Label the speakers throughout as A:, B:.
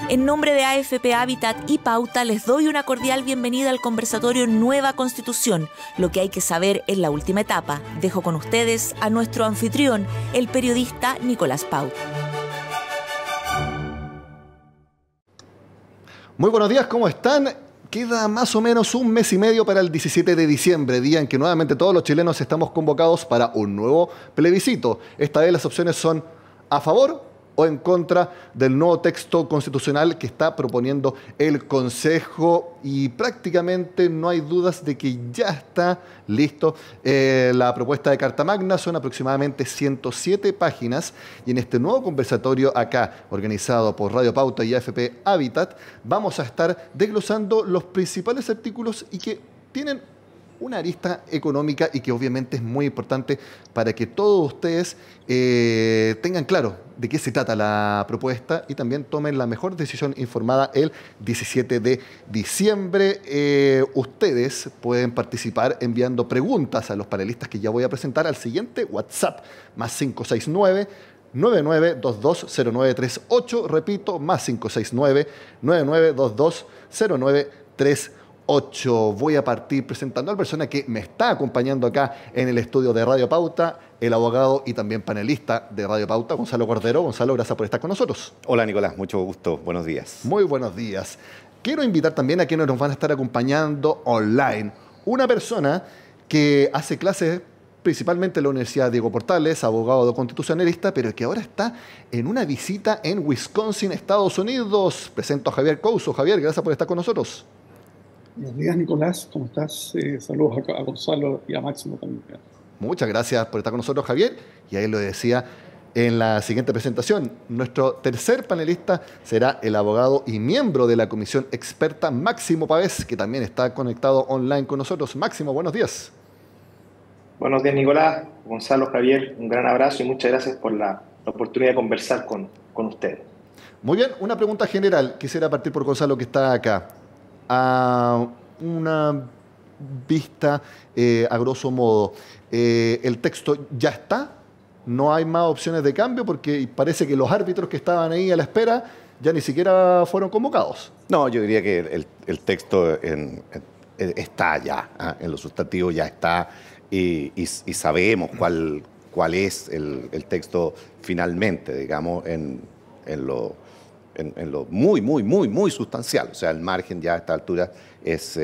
A: En nombre de AFP Habitat y Pauta les doy una cordial bienvenida al conversatorio Nueva Constitución, lo que hay que saber en la última etapa. Dejo con ustedes a nuestro anfitrión, el periodista Nicolás Paut.
B: Muy buenos días, ¿cómo están? Queda más o menos un mes y medio para el 17 de diciembre, día en que nuevamente todos los chilenos estamos convocados para un nuevo plebiscito. Esta vez las opciones son a favor o en contra del nuevo texto constitucional que está proponiendo el Consejo, y prácticamente no hay dudas de que ya está listo la propuesta de Carta Magna. Son aproximadamente 107 páginas, y en este nuevo conversatorio acá, organizado por Radio Pauta y AFP Habitat, vamos a estar desglosando los principales artículos y que tienen una arista económica y que obviamente es muy importante para que todos ustedes tengan claro de qué se trata la propuesta y también tomen la mejor decisión informada el 17 de diciembre. Ustedes pueden participar enviando preguntas a los panelistas que ya voy a presentar al siguiente WhatsApp, +569 99220938. Repito, +569 99220938. Voy a partir presentando a la persona que me está acompañando acá en el estudio de Radio Pauta, el abogado y también panelista de Radio Pauta, Gonzalo Cordero. Gonzalo, gracias por estar con nosotros.
C: Hola Nicolás, mucho gusto, buenos días.
B: Muy buenos días. Quiero invitar también a quienes nos van a estar acompañando online. Una persona que hace clases principalmente en la Universidad Diego Portales, abogado constitucionalista, pero que ahora está en una visita en Wisconsin, Estados Unidos. Presento a Javier Couso. Javier, gracias por estar con nosotros.
D: Buenos días, Nicolás, ¿cómo estás? Saludos a Gonzalo y a Máximo también.
B: Muchas gracias por estar con nosotros, Javier. Y ahí lo decía en la siguiente presentación. Nuestro tercer panelista será el abogado y miembro de la comisión experta Máximo Pavés, que también está conectado online con nosotros. Máximo, buenos días.
E: Buenos días, Nicolás, Gonzalo, Javier. Un gran abrazo y muchas gracias por la oportunidad de conversar con ustedes.
B: Muy bien, una pregunta general. Quisiera partir por Gonzalo, que está acá. A una vista, a grosso modo, el texto ya está, no hay más opciones de cambio, porque parece que los árbitros que estaban ahí a la espera ya ni siquiera fueron convocados.
C: No, yo diría que el texto está ya, en lo sustantivo ya está, y sabemos cuál es el texto finalmente, digamos, en lo muy sustancial. O sea, el margen ya a esta altura es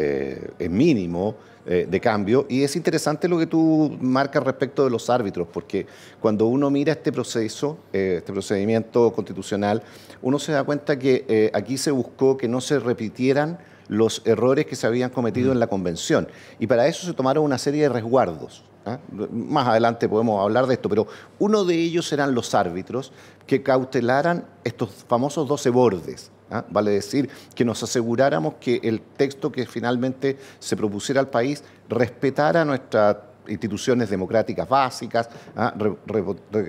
C: mínimo de cambio. Y es interesante lo que tú marcas respecto de los árbitros, porque cuando uno mira este procedimiento constitucional, uno se da cuenta que aquí se buscó que no se repitieran los errores que se habían cometido en la convención. Y para eso se tomaron una serie de resguardos. Más adelante podemos hablar de esto, pero uno de ellos eran los árbitros que cautelaran estos famosos 12 bordes. Vale decir, que nos aseguráramos que el texto que finalmente se propusiera al país respetara nuestras instituciones democráticas básicas,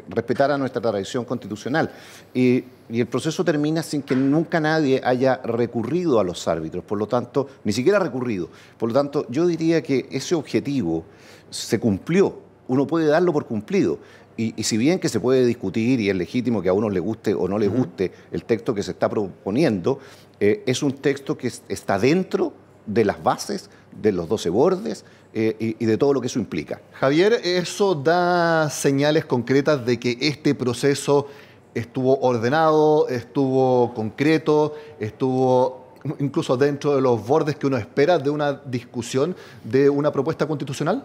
C: respetara nuestra tradición constitucional. Y el proceso termina sin que nunca nadie haya recurrido a los árbitros, por lo tanto, ni siquiera recurrido. Por lo tanto, yo diría que ese objetivo se cumplió, uno puede darlo por cumplido. Y si bien que se puede discutir y es legítimo que a uno le guste o no le guste el texto que se está proponiendo, es un texto que está dentro de las bases, de los 12 bordes y de todo lo que eso implica.
B: Javier, ¿eso da señales concretas de que este proceso estuvo ordenado, estuvo concreto, estuvo incluso dentro de los bordes que uno espera de una discusión de una propuesta constitucional?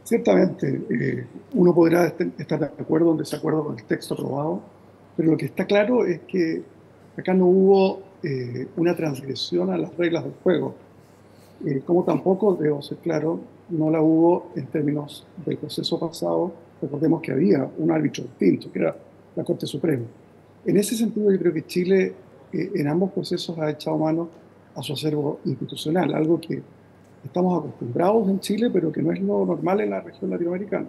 D: Ciertamente, uno podrá estar de acuerdo o en desacuerdo con el texto aprobado, pero lo que está claro es que acá no hubo una transgresión a las reglas del juego, como tampoco, debo ser claro, no la hubo en términos del proceso pasado. Recordemos que había un árbitro distinto, que era la Corte Suprema. En ese sentido, yo creo que Chile en ambos procesos ha echado mano a su acervo institucional, algo que estamos acostumbrados en Chile, pero que no es lo normal en la región latinoamericana.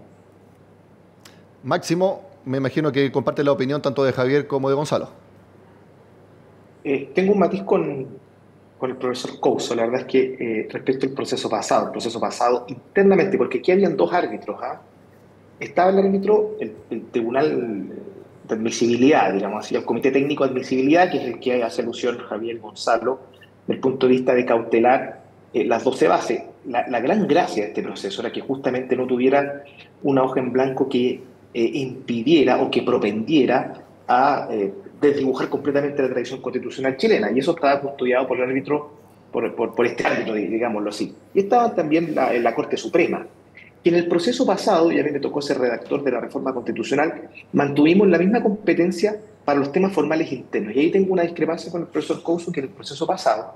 B: Máximo, me imagino que comparte la opinión tanto de Javier como de Gonzalo.
E: Tengo un matiz con el profesor Couso. La verdad es que respecto al proceso pasado internamente, porque aquí habían dos árbitros. Estaba el árbitro, el tribunal de admisibilidad, digamos así, al Comité Técnico de Admisibilidad, que es el que hace alusión Javier Gonzalo, desde el punto de vista de cautelar las 12 bases. La gran gracia de este proceso era que justamente no tuviera una hoja en blanco que impidiera o que propendiera a desdibujar completamente la tradición constitucional chilena, y eso estaba custodiado por el árbitro, por este árbitro, digámoslo así. Y estaba también en la Corte Suprema, que en el proceso pasado, y a mí me tocó ser redactor de la reforma constitucional, mantuvimos la misma competencia para los temas formales internos. Y ahí tengo una discrepancia con el profesor Couso, que en el proceso pasado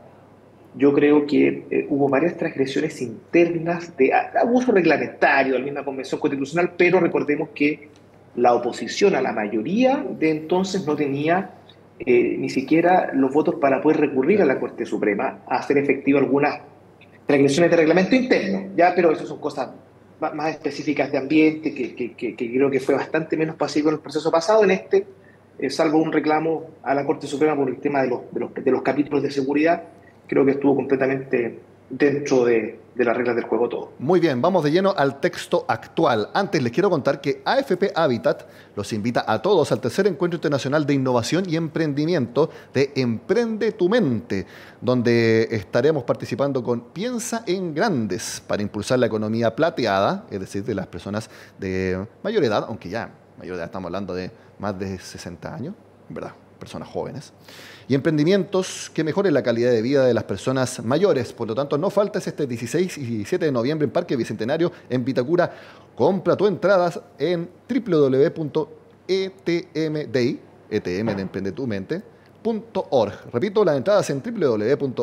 E: yo creo que hubo varias transgresiones internas de abuso reglamentario de la misma Convención Constitucional, pero recordemos que la oposición a la mayoría de entonces no tenía ni siquiera los votos para poder recurrir a la Corte Suprema a hacer efectivo algunas transgresiones de reglamento interno, ¿ya? Pero eso son cosas más específicas de ambiente, que creo que fue bastante menos pasivo en el proceso pasado. En este, salvo un reclamo a la Corte Suprema por el tema de los capítulos de seguridad, creo que estuvo completamente dentro de las reglas del juego todo.
B: Muy bien, vamos de lleno al texto actual. Antes les quiero contar que AFP Habitat los invita a todos al tercer Encuentro Internacional de Innovación y Emprendimiento de Emprende tu Mente, donde estaremos participando con Piensa en Grandes para impulsar la economía plateada, es decir, de las personas de mayor edad, aunque ya mayor edad estamos hablando de más de 60 años, ¿verdad? Personas jóvenes, y emprendimientos que mejoren la calidad de vida de las personas mayores. Por lo tanto, no faltes este 16 y 17 de noviembre en Parque Bicentenario, en Vitacura. Compra tus entradas en www.etmday, ETM de Emprende tu Mente, .org. Repito, las entradas en www.etmday.org,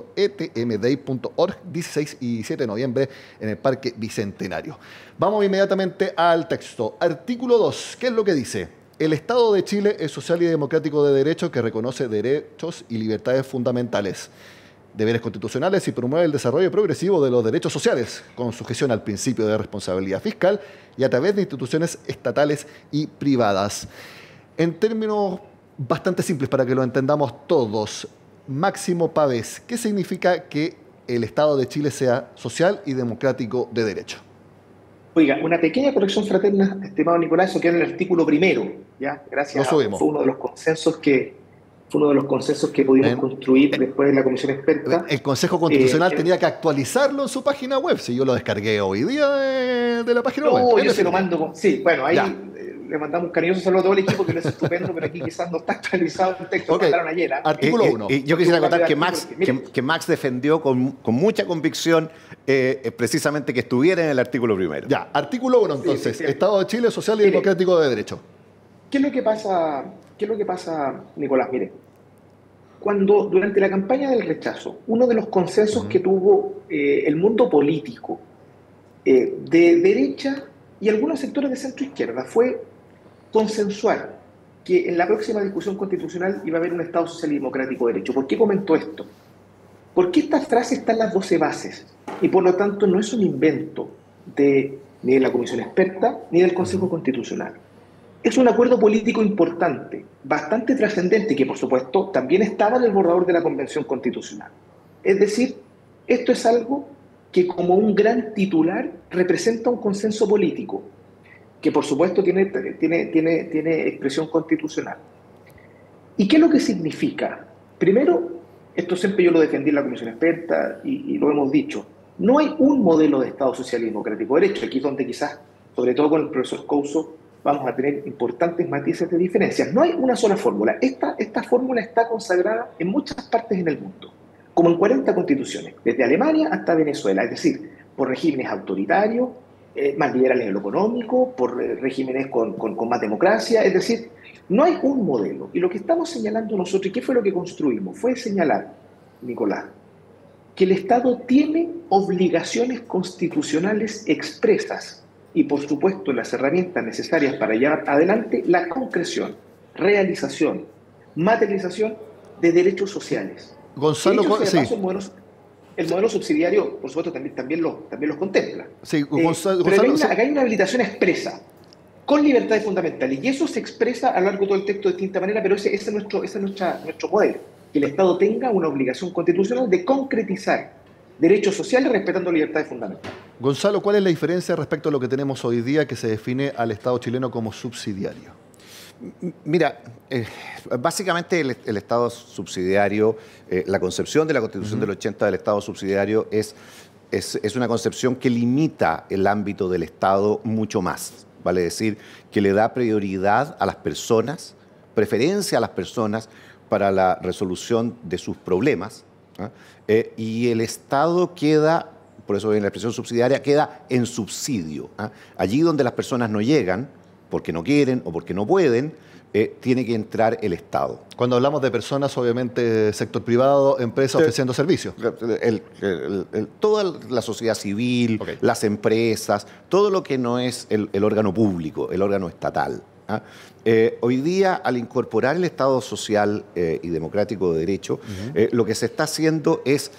B: 16 y 17 de noviembre en el Parque Bicentenario. Vamos inmediatamente al texto. Artículo 2, ¿qué es lo que dice? El Estado de Chile es social y democrático de derecho que reconoce derechos y libertades fundamentales, deberes constitucionales y promueve el desarrollo progresivo de los derechos sociales, con sujeción al principio de responsabilidad fiscal y a través de instituciones estatales y privadas. En términos bastante simples para que lo entendamos todos, Máximo Pavés, ¿qué significa que el Estado de Chile sea social y democrático de derecho?
E: Oiga, una pequeña corrección fraterna, estimado Nicolás, eso queda en el artículo primero, ¿ya? Gracias. Fue uno de los consensos que pudimos construir después de la comisión experta.
B: El Consejo Constitucional tenía que actualizarlo en su página web, si yo lo descargué hoy día de la página web.
E: No, yo se lo mando sí, bueno, ahí le mandamos un cariñoso saludo a todo el equipo, que lo es estupendo, pero aquí quizás no está actualizado el texto que mandaron ayer.
B: Artículo 1.
C: Yo quisiera contar que Max defendió con mucha convicción precisamente que estuviera en el artículo primero.
B: Ya, artículo 1 entonces, sí. Estado de Chile social y democrático de derecho.
E: ¿Qué es lo que pasa, Nicolás? Mire, cuando durante la campaña del rechazo, uno de los consensos que tuvo el mundo político de derecha y algunos sectores de centro-izquierda fue consensuar que en la próxima discusión constitucional iba a haber un Estado social y democrático de derecho. ¿Por qué comentó esto? Porque esta frase está en las 12 bases y por lo tanto no es un invento ni de la Comisión Experta ni del Consejo Constitucional. Es un acuerdo político importante, bastante trascendente, que por supuesto también estaba en el borrador de la Convención Constitucional. Es decir, esto es algo que como un gran titular representa un consenso político, que por supuesto tiene expresión constitucional. ¿Y qué es lo que significa? Primero, esto siempre yo lo defendí en la Comisión Experta y lo hemos dicho, no hay un modelo de Estado social y democrático de derecho. Aquí es donde quizás, sobre todo con el profesor Couso, vamos a tener importantes matices de diferencias. No hay una sola fórmula. Esta fórmula está consagrada en muchas partes en el mundo, como en 40 constituciones, desde Alemania hasta Venezuela, es decir, por regímenes autoritarios, más liberales en lo económico, por regímenes con más democracia, es decir, no hay un modelo. Y lo que estamos señalando nosotros, ¿y qué fue lo que construimos? Fue señalar, Nicolás, que el Estado tiene obligaciones constitucionales expresas y, por supuesto, las herramientas necesarias para llevar adelante la concreción, realización, materialización de derechos sociales.
B: Gonzalo,
E: sí. El modelo subsidiario, por supuesto, también los contempla.
B: Sí,
E: Gonzalo, pero acá hay una habilitación expresa, con libertades fundamentales, y eso se expresa a lo largo de todo el texto de distinta manera, pero ese es nuestro modelo, que el Estado tenga una obligación constitucional de concretizar derechos sociales respetando libertades fundamentales.
B: Gonzalo, ¿cuál es la diferencia respecto a lo que tenemos hoy día que se define al Estado chileno como subsidiario?
C: Mira, básicamente el Estado subsidiario, la concepción de la Constitución del 80 del Estado subsidiario es una concepción que limita el ámbito del Estado mucho más. Vale decir, que le da prioridad a las personas, preferencia a las personas para la resolución de sus problemas, ¿ah? Y el Estado queda, por eso en la expresión subsidiaria, queda en subsidio, ¿ah? Allí donde las personas no llegan, porque no quieren o porque no pueden, tiene que entrar el Estado.
B: Cuando hablamos de personas, obviamente, sector privado, empresas ofreciendo servicios.
C: Toda la sociedad civil, las empresas, todo lo que no es el órgano público, el órgano estatal, ¿ah? Hoy día, al incorporar el Estado social y democrático de derecho, lo que se está haciendo es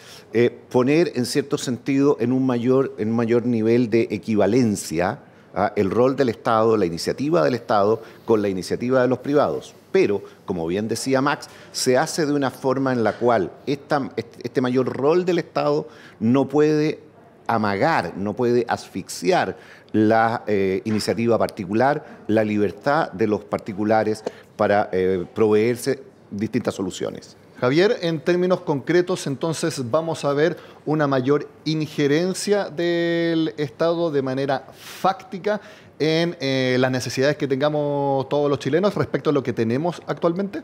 C: poner, en cierto sentido, en un mayor nivel de equivalencia, ¿ah? El rol del Estado, la iniciativa del Estado con la iniciativa de los privados. Pero, como bien decía Max, se hace de una forma en la cual este mayor rol del Estado no puede amagar, no puede asfixiar la iniciativa particular, la libertad de los particulares para proveerse distintas soluciones.
B: Javier, en términos concretos, entonces vamos a ver una mayor injerencia del Estado de manera fáctica en las necesidades que tengamos todos los chilenos respecto a lo que tenemos actualmente.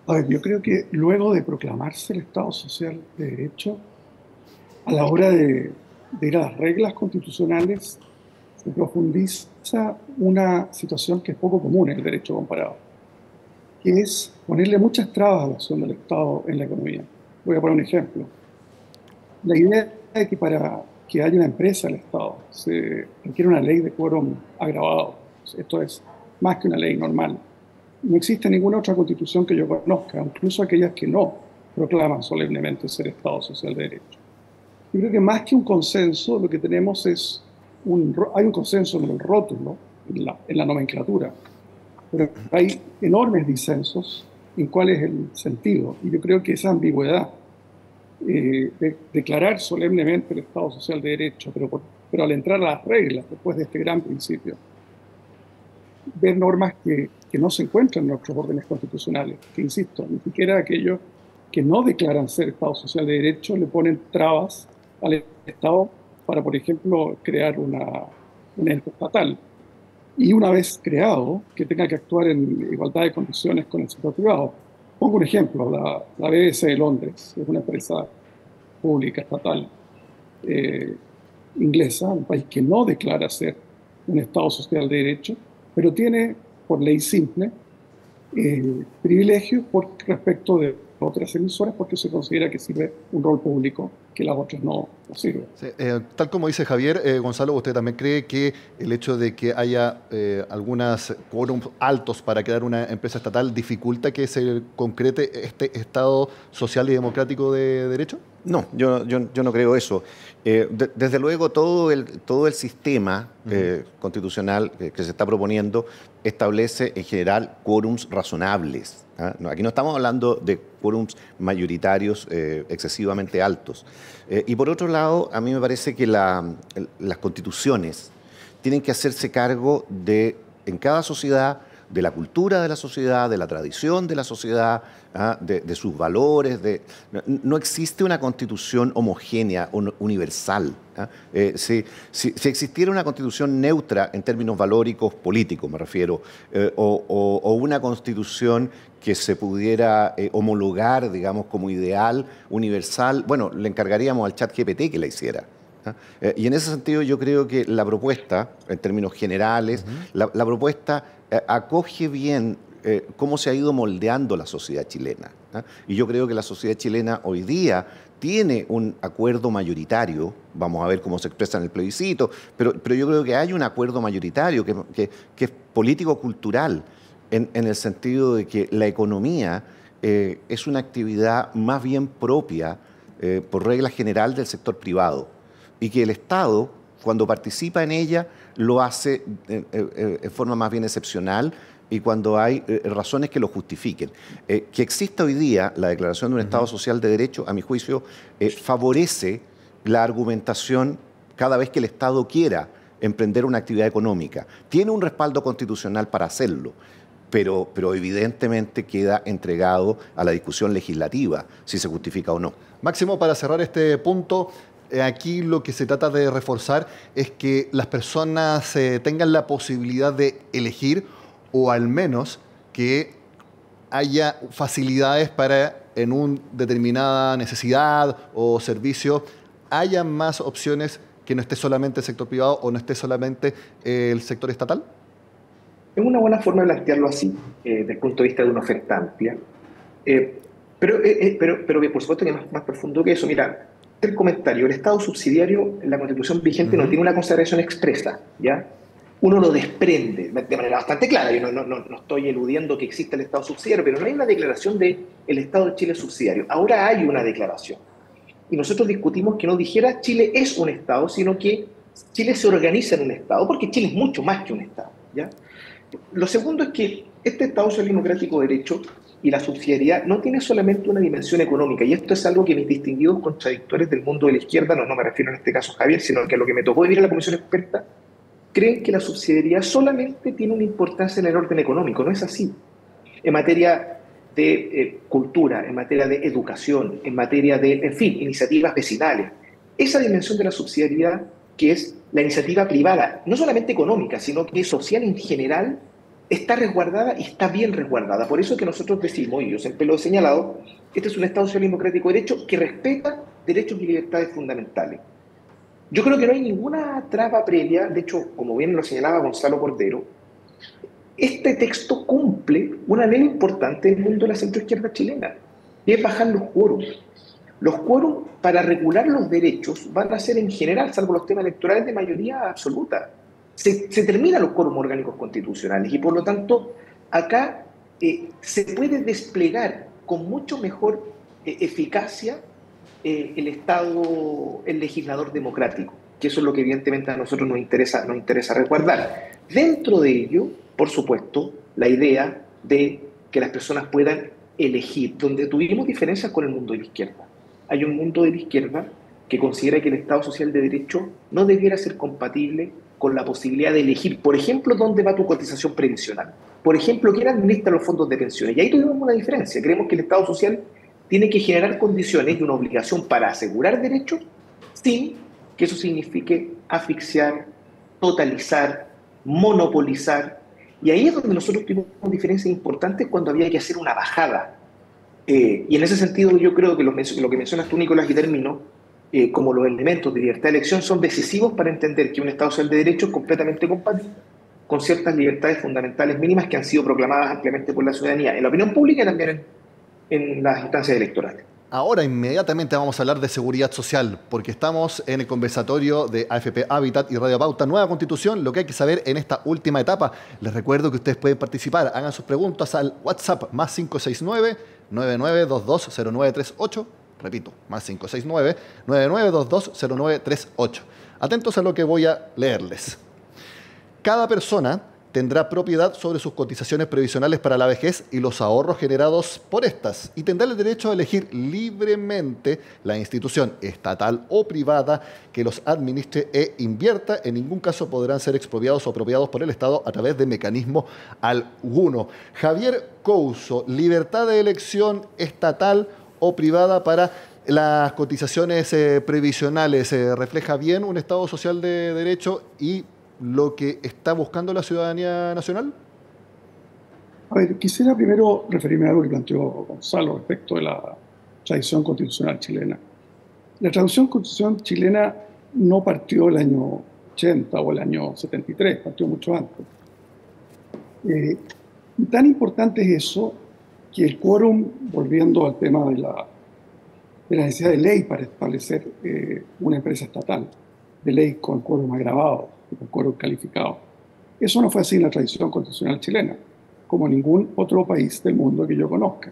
D: A ver, yo creo que luego de proclamarse el Estado Social de Derecho, a la hora de ir a las reglas constitucionales, se profundiza una situación que es poco común en el derecho comparado, que es ponerle muchas trabas a la acción del Estado en la economía. Voy a poner un ejemplo. La idea de que para que haya una empresa del Estado se requiere una ley de quórum agravado. Esto es más que una ley normal. No existe ninguna otra constitución que yo conozca, incluso aquellas que no proclaman solemnemente ser Estado Social de Derecho. Yo creo que más que un consenso, lo que tenemos es hay un consenso en el rótulo, en la nomenclatura, pero hay enormes disensos en cuál es el sentido. Y yo creo que esa ambigüedad de declarar solemnemente el Estado Social de Derecho, pero al entrar a las reglas, después de este gran principio, ver normas que no se encuentran en nuestros órdenes constitucionales, que, insisto, ni siquiera aquellos que no declaran ser Estado Social de Derecho le ponen trabas al Estado para, por ejemplo, crear un ente estatal. Y una vez creado, que tenga que actuar en igualdad de condiciones con el sector privado. Pongo un ejemplo, la BBC de Londres, es una empresa pública estatal inglesa, un país que no declara ser un Estado Social de Derecho, pero tiene, por ley simple, privilegios respecto de otras emisoras porque se considera que sirve un rol público que las otras no sirven.
B: Sí, tal como dice Javier, Gonzalo, ¿usted también cree que el hecho de que haya algunas quórums altos para crear una empresa estatal dificulta que se concrete este Estado social y democrático de derecho?
C: No, yo no creo eso. Desde luego todo el sistema constitucional que se está proponiendo establece en general quórums razonables. ¿Ah? No, aquí no estamos hablando de quórums mayoritarios excesivamente altos. Y por otro lado, a mí me parece que las constituciones tienen que hacerse cargo en cada sociedad, de la cultura de la sociedad, de la tradición de la sociedad, ¿ah? de sus valores. No existe una constitución homogénea, universal. ¿Ah? Si existiera una constitución neutra en términos valóricos políticos, me refiero, o una constitución que se pudiera homologar, digamos, como ideal, universal, bueno, le encargaríamos al ChatGPT que la hiciera. ¿Ah? Y en ese sentido yo creo que la propuesta, en términos generales, la propuesta acoge bien cómo se ha ido moldeando la sociedad chilena. ¿Ah? Y yo creo que la sociedad chilena hoy día tiene un acuerdo mayoritario, vamos a ver cómo se expresa en el plebiscito, pero yo creo que hay un acuerdo mayoritario que es político-cultural, en el sentido de que la economía es una actividad más bien propia, por regla general, del sector privado, y que el Estado, cuando participa en ella, lo hace en forma más bien excepcional y cuando hay razones que lo justifiquen. Que exista hoy día la declaración de un Estado Social de Derecho, a mi juicio, favorece la argumentación cada vez que el Estado quiera emprender una actividad económica. Tiene un respaldo constitucional para hacerlo. pero evidentemente queda entregado a la discusión legislativa, si se justifica o no.
B: Máximo, para cerrar este punto, aquí lo que se trata de reforzar es que las personas tengan la posibilidad de elegir, o al menos que haya facilidades para, en una determinada necesidad o servicio, haya más opciones, que no esté solamente el sector privado o no esté solamente el sector estatal?
E: Es una buena forma de plantearlo así, desde el punto de vista de una oferta amplia. Pero por supuesto que es más profundo que eso. Mira, el comentario, el Estado subsidiario en la Constitución vigente no tiene una consagración expresa, ¿ya? Uno lo desprende de manera bastante clara. Yo no estoy eludiendo que exista el Estado subsidiario, pero no hay una declaración de el Estado de Chile subsidiario. Ahora hay una declaración. Y nosotros discutimos que no dijera Chile es un Estado, sino que Chile se organiza en un Estado, porque Chile es mucho más que un Estado, ¿ya? Lo segundo es que este Estado social democrático de derecho y la subsidiariedad no tiene solamente una dimensión económica, y esto es algo que mis distinguidos contradictores del mundo de la izquierda, no me refiero en este caso a Javier, sino que a lo que me tocó vivir en la Comisión Experta, creen que la subsidiariedad solamente tiene una importancia en el orden económico. No es así. En materia de cultura, en materia de educación, en materia de, en fin, iniciativas vecinales. Esa dimensión de la subsidiariedad, que es la iniciativa privada, no solamente económica, sino que social en general, está resguardada y está bien resguardada. Por eso es que nosotros decimos, y yo siempre lo he señalado, este es un Estado social democrático de derecho que respeta derechos y libertades fundamentales. Yo creo que no hay ninguna traba previa, de hecho, como bien lo señalaba Gonzalo Cordero, este texto cumple un anhelo importante del mundo de la centroizquierda chilena, y es bajar los quórums. Los quórums para regular los derechos van a ser en general, salvo los temas electorales, de mayoría absoluta. Se terminan los quórums orgánicos constitucionales y por lo tanto acá se puede desplegar con mucho mejor eficacia el Estado, el legislador democrático, que eso es lo que evidentemente a nosotros nos interesa resguardar. Dentro de ello, por supuesto, la idea de que las personas puedan elegir, donde tuvimos diferencias con el mundo de la izquierda. Hay un mundo de la izquierda que considera que el Estado social de derecho no debiera ser compatible con la posibilidad de elegir, por ejemplo, dónde va tu cotización previsional. Por ejemplo, quién administra los fondos de pensiones. Y ahí tuvimos una diferencia. Creemos que el Estado social tiene que generar condiciones y una obligación para asegurar derechos sin que eso signifique asfixiar, totalizar, monopolizar. Y ahí es donde nosotros tuvimos diferencias importantes cuando había que hacer una bajada. Y en ese sentido yo creo que lo que mencionas tú, Nicolás, y termino, como los elementos de libertad de elección son decisivos para entender que un Estado social de derecho es completamente compatible con ciertas libertades fundamentales mínimas que han sido proclamadas ampliamente por la ciudadanía, en la opinión pública y también en las instancias electorales.
B: Ahora inmediatamente vamos a hablar de seguridad social, porque estamos en el conversatorio de AFP Habitat y Radio Pauta, Nueva Constitución, lo que hay que saber en esta última etapa. Les recuerdo que ustedes pueden participar, hagan sus preguntas al WhatsApp más 569-9922-0938. Repito, más 569-9922-0938. Atentos a lo que voy a leerles. Cada persona tendrá propiedad sobre sus cotizaciones previsionales para la vejez y los ahorros generados por estas, y tendrá el derecho a elegir libremente la institución estatal o privada que los administre e invierta. En ningún caso podrán ser expropiados o apropiados por el Estado a través de mecanismo alguno. Javier Couso, libertad de elección estatal o privada para las cotizaciones previsionales, ¿refleja bien un Estado social de derecho y lo que está buscando la ciudadanía nacional?
D: A ver, quisiera primero referirme a algo que planteó Gonzalo respecto de la tradición constitucional chilena. La tradición constitucional chilena no partió el año 80 o el año 73, partió mucho antes. Tan importante es eso que el quórum, volviendo al tema de la necesidad de ley para establecer una empresa estatal, de ley con quórum agravado, con quórum calificado. Eso no fue así en la tradición constitucional chilena, como ningún otro país del mundo que yo conozca.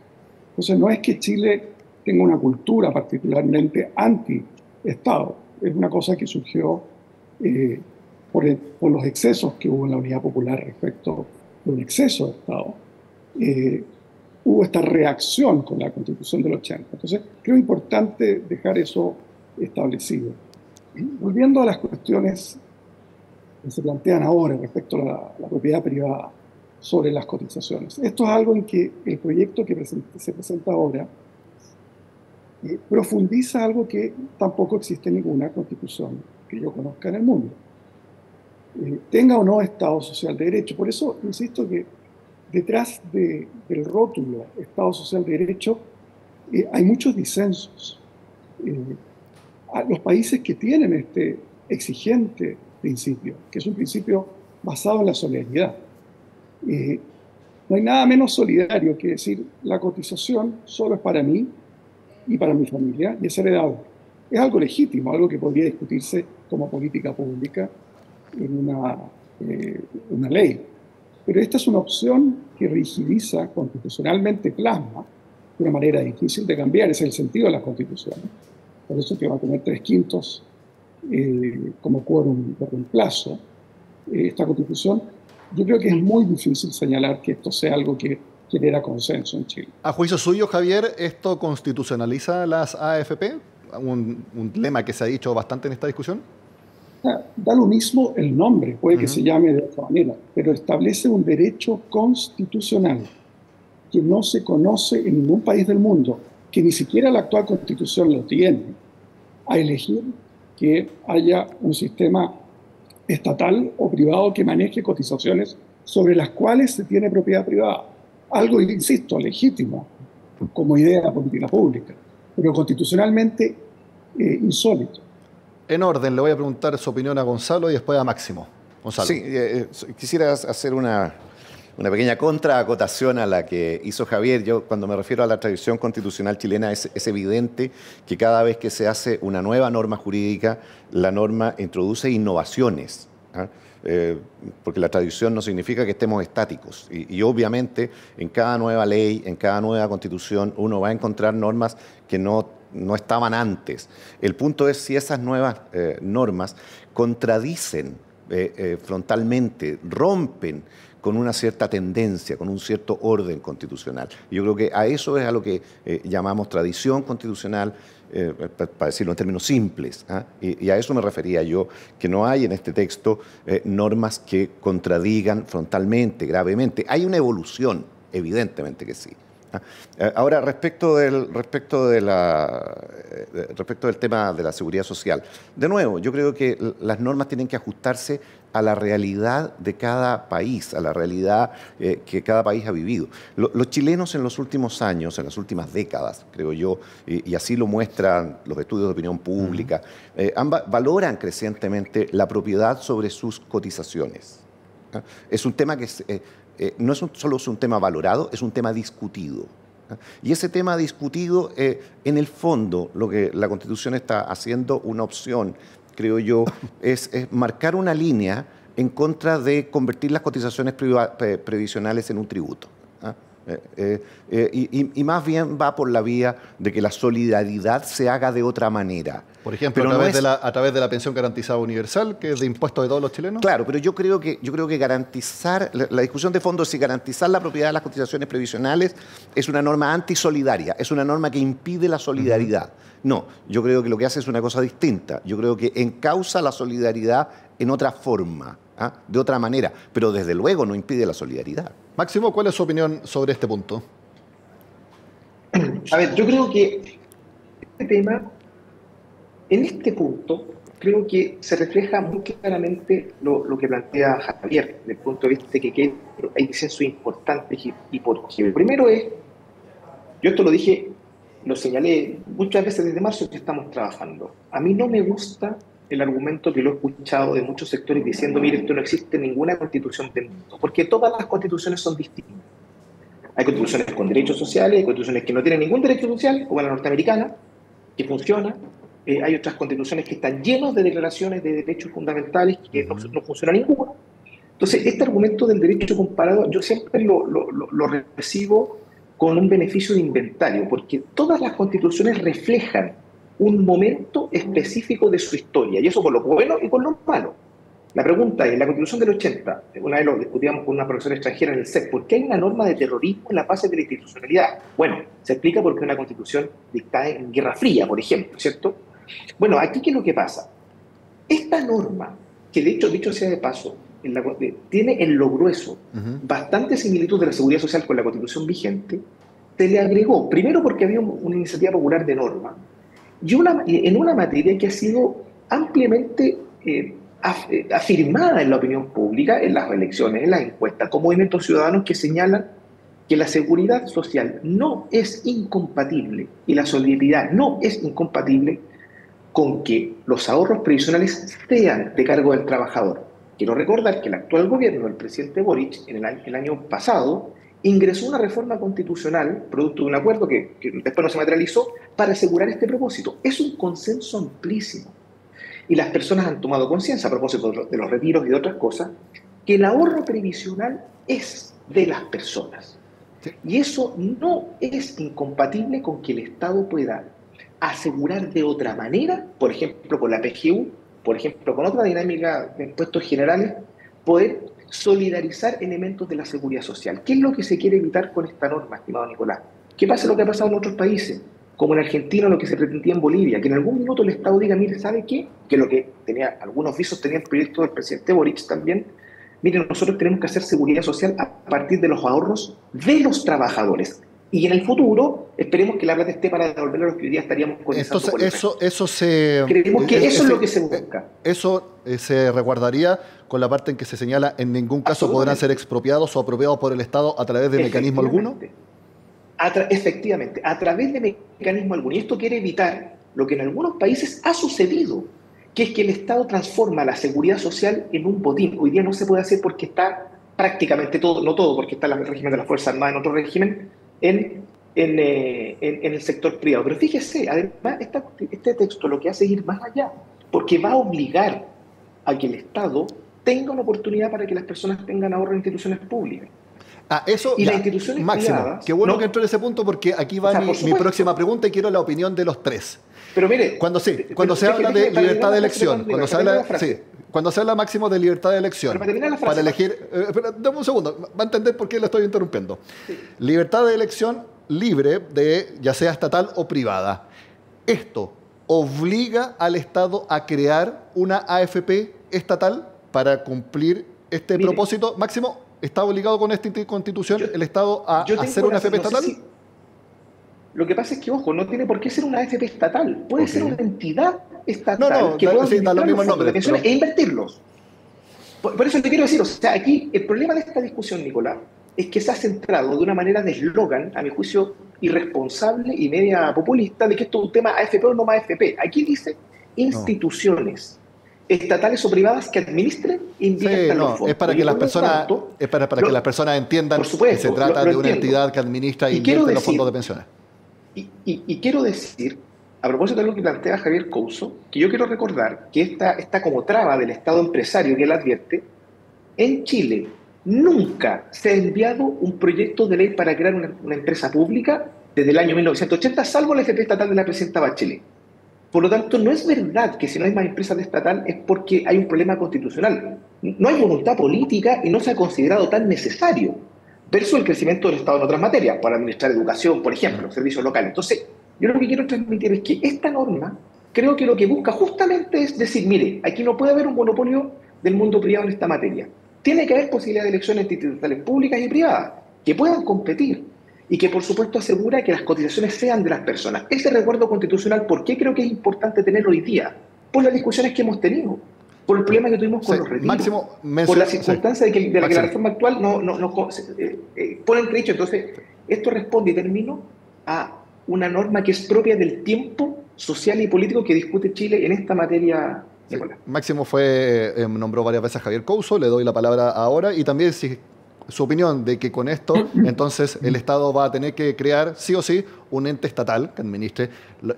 D: Entonces no es que Chile tenga una cultura particularmente anti-Estado, es una cosa que surgió por los excesos que hubo en la Unidad Popular respecto de un exceso de Estado. Hubo esta reacción con la Constitución del 80. Entonces, creo importante dejar eso establecido. Volviendo a las cuestiones que se plantean ahora respecto a la propiedad privada. sobre las cotizaciones. Esto es algo en que el proyecto que se presenta ahora profundiza algo que tampoco existe en ninguna constitución que yo conozca en el mundo. Tenga o no Estado Social de Derecho. Por eso insisto que detrás del rótulo Estado Social de Derecho hay muchos disensos. Los países que tienen este exigente principio, que es un principio basado en la solidaridad, no hay nada menos solidario que decir la cotización solo es para mí y para mi familia y es heredable. Es algo legítimo, algo que podría discutirse como política pública en una ley. Pero esta es una opción que rigidiza constitucionalmente, plasma de una manera difícil de cambiar. Ese es el sentido de las constituciones. Por eso que va a tener 3/5 como quórum de reemplazo esta constitución. Yo creo que es muy difícil señalar que esto sea algo que genera consenso en Chile.
B: A juicio suyo, Javier, ¿esto constitucionaliza las AFP? Un lema que se ha dicho bastante en esta discusión.
D: Da lo mismo el nombre, puede que se llame de otra manera, pero establece un derecho constitucional que no se conoce en ningún país del mundo, que ni siquiera la actual constitución lo tiene, a elegir que haya un sistema estatal o privado que maneje cotizaciones sobre las cuales se tiene propiedad privada. Algo, insisto, legítimo como idea de política pública, pero constitucionalmente insólito.
B: En orden, le voy a preguntar su opinión a Gonzalo y después a Máximo. Gonzalo.
C: Sí, quisiera hacer una pequeña contraacotación a la que hizo Javier. Yo, cuando me refiero a la tradición constitucional chilena, es evidente que cada vez que se hace una nueva norma jurídica, la norma introduce innovaciones, ¿ah? Porque la tradición no significa que estemos estáticos. Y obviamente, en cada nueva ley, en cada nueva constitución, uno va a encontrar normas que no estaban antes. El punto es si esas nuevas normas contradicen frontalmente, rompen con una cierta tendencia, con un cierto orden constitucional. Yo creo que a eso es a lo que llamamos tradición constitucional, para decirlo en términos simples, ¿ah? Y a eso me refería yo, que no hay en este texto normas que contradigan frontalmente, gravemente. Hay una evolución, evidentemente que sí. Ahora, respecto del tema de la seguridad social, de nuevo, yo creo que las normas tienen que ajustarse a la realidad de cada país, a la realidad que cada país ha vivido. Los chilenos en los últimos años, en las últimas décadas, creo yo, y así lo muestran los estudios de opinión pública, valoran crecientemente la propiedad sobre sus cotizaciones. Es un tema que no es solo un tema valorado, es un tema discutido. Y ese tema discutido, en el fondo, lo que la Constitución está haciendo una opción, creo yo, es marcar una línea en contra de convertir las cotizaciones previsionales en un tributo. Y más bien va por la vía de que la solidaridad se haga de otra manera.
B: Por ejemplo, a través de la pensión garantizada universal, que es de impuestos de todos los chilenos.
C: Claro, pero yo creo que garantizar, la discusión de fondo es si garantizar la propiedad de las cotizaciones previsionales es una norma antisolidaria, es una norma que impide la solidaridad. No, yo creo que lo que hace es una cosa distinta. Yo creo que encausa la solidaridad en otra forma, de otra manera, pero desde luego no impide la solidaridad.
B: Máximo, ¿cuál es su opinión sobre este punto?
E: A ver, yo creo que este tema, en este punto, creo que se refleja muy claramente lo que plantea Javier, desde el punto de vista de que hay disensos importantes y por qué. El primero es, yo esto lo dije, lo señalé muchas veces desde marzo que estamos trabajando. A mí no me gusta el argumento que lo he escuchado de muchos sectores diciendo, mire, esto no existe ninguna constitución del mundo, porque todas las constituciones son distintas. Hay constituciones con derechos sociales, hay constituciones que no tienen ningún derecho social, como la norteamericana, que funciona. Hay otras constituciones que están llenas de declaraciones de derechos fundamentales que no funciona ninguna. Entonces, este argumento del derecho comparado, yo siempre lo recibo con un beneficio de inventario, porque todas las constituciones reflejan un momento específico de su historia, y eso por lo bueno y por lo malo. La pregunta es, la Constitución del 80, una vez lo discutíamos con una profesora extranjera en el SEC, ¿por qué hay una norma de terrorismo en la base de la institucionalidad? Bueno, se explica porque es una Constitución dictada en Guerra Fría, por ejemplo, ¿cierto? Bueno, aquí ¿qué es lo que pasa? Esta norma, que dicho sea de paso, tiene en lo grueso bastante similitud de la seguridad social con la Constitución vigente. Se le agregó, primero porque había una iniciativa popular de norma, y en una materia que ha sido ampliamente afirmada en la opinión pública, en las elecciones, en las encuestas, con movimientos ciudadanos que señalan que la seguridad social no es incompatible y la solidaridad no es incompatible con que los ahorros previsionales sean de cargo del trabajador. Quiero recordar que el actual gobierno del presidente Boric, en el año pasado, ingresó una reforma constitucional, producto de un acuerdo que después no se materializó, para asegurar este propósito. Es un consenso amplísimo. Y las personas han tomado conciencia, a propósito de los retiros y de otras cosas, que el ahorro previsional es de las personas. Sí. Y eso no es incompatible con que el Estado pueda asegurar de otra manera, por ejemplo con la PGU, por ejemplo con otra dinámica de impuestos generales, poder solidarizar elementos de la seguridad social. ¿Qué es lo que se quiere evitar con esta norma, estimado Nicolás? ¿Qué pasa lo que ha pasado en otros países? Como en Argentina, lo que se pretendía en Bolivia, que en algún minuto el Estado diga, mire, ¿sabe qué? Que lo que tenía, algunos visos tenían el proyecto del presidente Boric también, miren, nosotros tenemos que hacer seguridad social a partir de los ahorros de los trabajadores. Y en el futuro, esperemos que la plata esté para devolverlo a los que hoy día estaríamos con
B: entonces,
E: creemos que eso es lo que se busca.
B: Eso se resguardaría con la parte en que se señala en ningún caso podrán ser expropiados o apropiados por el Estado a través de mecanismo alguno.
E: Efectivamente, a través de mecanismo alguno. Y esto quiere evitar lo que en algunos países ha sucedido, que es que el Estado transforma la seguridad social en un botín. Hoy día no se puede hacer porque está prácticamente todo, no todo, porque está en el régimen de las Fuerzas Armadas, en otro régimen, en el sector privado. Pero fíjese, además, este texto lo que hace es ir más allá, porque va a obligar a que el Estado tenga una oportunidad para que las personas tengan ahorro en instituciones públicas.
B: Eso,
E: y las instituciones
B: Máximo,
E: privadas,
B: qué bueno que entró en ese punto porque aquí va mi próxima pregunta y quiero la opinión de los tres.
E: Pero mire,
B: cuando se habla de libertad de elección, cuando se habla, Máximo, de libertad de elección, para elegir, dame un segundo, va a entender por qué le estoy interrumpiendo. Sí. Libertad de elección libre, ya sea estatal o privada. ¿Esto obliga al Estado a crear una AFP estatal para cumplir este propósito? Máximo, ¿está obligado con esta constitución el Estado a hacer una AFP estatal?
E: Sí. Lo que pasa es que, ojo, no tiene por qué ser una AFP estatal. Puede ser una entidad estatal que pueda administrar los fondos de pensiones e invertirlos. Por eso te quiero decir, o sea, aquí el problema de esta discusión, Nicolás, es que se ha centrado de una manera de eslogan, a mi juicio, irresponsable y media populista, de que esto es un tema AFP o no más AFP. Aquí dice instituciones estatales o privadas que administren e inviertan los fondos.
B: Es para que las personas, que las personas entiendan que se trata de una entidad que administra e invierte los fondos de pensiones.
E: Y quiero decir, a propósito de lo que plantea Javier Couso, que yo quiero recordar que esta como traba del Estado empresario que él advierte, en Chile nunca se ha enviado un proyecto de ley para crear una empresa pública desde el año 1980, salvo la FP estatal de la presidenta Bachelet. Por lo tanto, no es verdad que si no hay más empresas de estatal es porque hay un problema constitucional. No hay voluntad política y no se ha considerado tan necesario versus el crecimiento del Estado en otras materias, para administrar educación, por ejemplo, servicios locales. Entonces, yo lo que quiero transmitir es que esta norma, creo que lo que busca justamente es decir, mire, aquí no puede haber un monopolio del mundo privado en esta materia. Tiene que haber posibilidad de elecciones institucionales públicas y privadas que puedan competir y que, por supuesto, asegura que las cotizaciones sean de las personas. Ese recuerdo constitucional, ¿por qué creo que es importante tenerlo hoy día? Por las discusiones que hemos tenido, por el problema que tuvimos con los retiros,
B: Máximo,
E: por la circunstancia de que la reforma actual no pone en entredicho. Entonces, esto responde, y termino, a una norma que es propia del tiempo social y político que discute Chile en esta materia.
B: Sí. Máximo nombró varias veces a Javier Couso, le doy la palabra ahora, y también su opinión de que con esto entonces el Estado va a tener que crear sí o sí un ente estatal que administre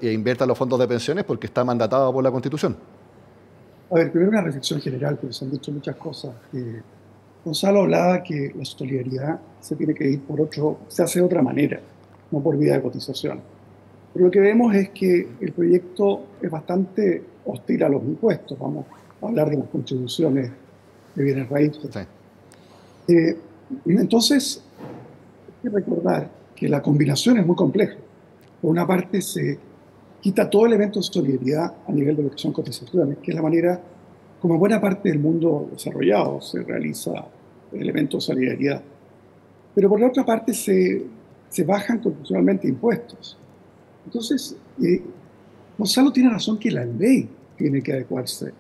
B: e invierta los fondos de pensiones porque está mandatado por la Constitución.
D: A ver, primero una reflexión general, porque se han dicho muchas cosas. Gonzalo hablaba que la solidaridad se tiene que ir se hace de otra manera, no por vía de cotización. Pero lo que vemos es que el proyecto es bastante hostil a los impuestos. Vamos a hablar de las contribuciones de bienes raíces. Sí. Entonces, hay que recordar que la combinación es muy compleja. Por una parte, se quita todo elemento de solidaridad a nivel de lo que son cotizaciones, que es la manera como en buena parte del mundo desarrollado se realiza el elemento de solidaridad. Pero por la otra parte se bajan constitucionalmente impuestos. Entonces, Gonzalo tiene razón que la ley tiene que adecuarse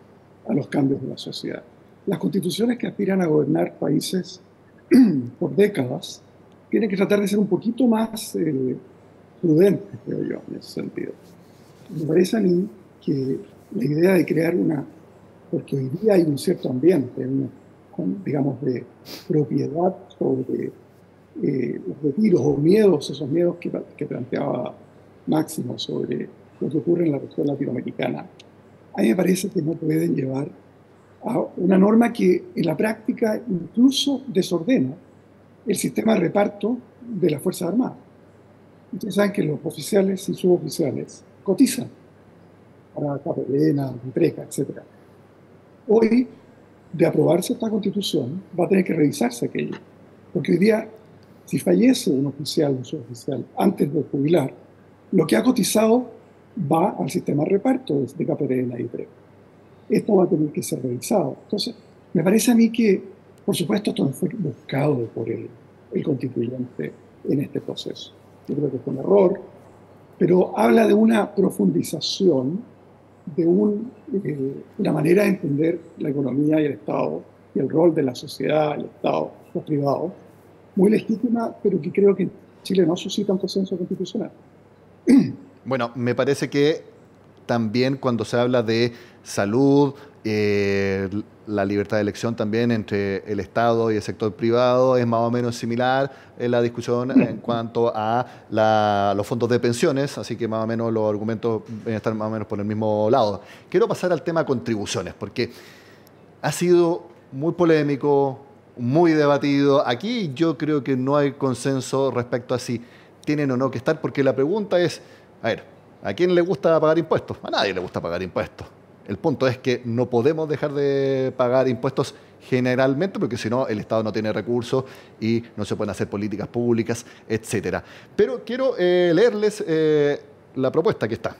D: a los cambios de la sociedad. Las constituciones que aspiran a gobernar países por décadas tienen que tratar de ser un poquito más prudentes, creo yo, en ese sentido. Me parece a mí que la idea de crear porque hoy día hay un cierto ambiente, digamos, de propiedad sobre los retiros o miedos, esos miedos que planteaba Máximo sobre lo que ocurre en la región latinoamericana, a mí me parece que no pueden llevar a una norma que en la práctica incluso desordena el sistema de reparto de las Fuerzas Armadas. Ustedes saben que los oficiales y suboficiales cotizan para Capelena, Preca, etc. Hoy, de aprobarse esta constitución, va a tener que revisarse aquello. Porque hoy día, si fallece un oficial o un suboficial antes de jubilar, lo que ha cotizado va al sistema de reparto de Capelena y Preca. Esto va a tener que ser revisado. Entonces, me parece a mí que, por supuesto, esto no fue buscado por el constituyente en este proceso. Yo creo que fue un error, pero habla de una profundización, de una manera de entender la economía y el Estado, y el rol de la sociedad, el Estado, los privados, muy legítima, pero que creo que en Chile no suscita un consenso constitucional.
B: Bueno, me parece que también cuando se habla de salud, la libertad de elección también entre el Estado y el sector privado es más o menos similar en la discusión en cuanto a los fondos de pensiones, así que más o menos los argumentos van a estar más o menos por el mismo lado. Quiero pasar al tema contribuciones, porque ha sido muy polémico, muy debatido. Aquí yo creo que no hay consenso respecto a si tienen o no que estar, porque la pregunta es, a ver, ¿a quién le gusta pagar impuestos? A nadie le gusta pagar impuestos. El punto es que no podemos dejar de pagar impuestos generalmente, porque si no, el Estado no tiene recursos y no se pueden hacer políticas públicas, etc. Pero quiero leerles la propuesta que está.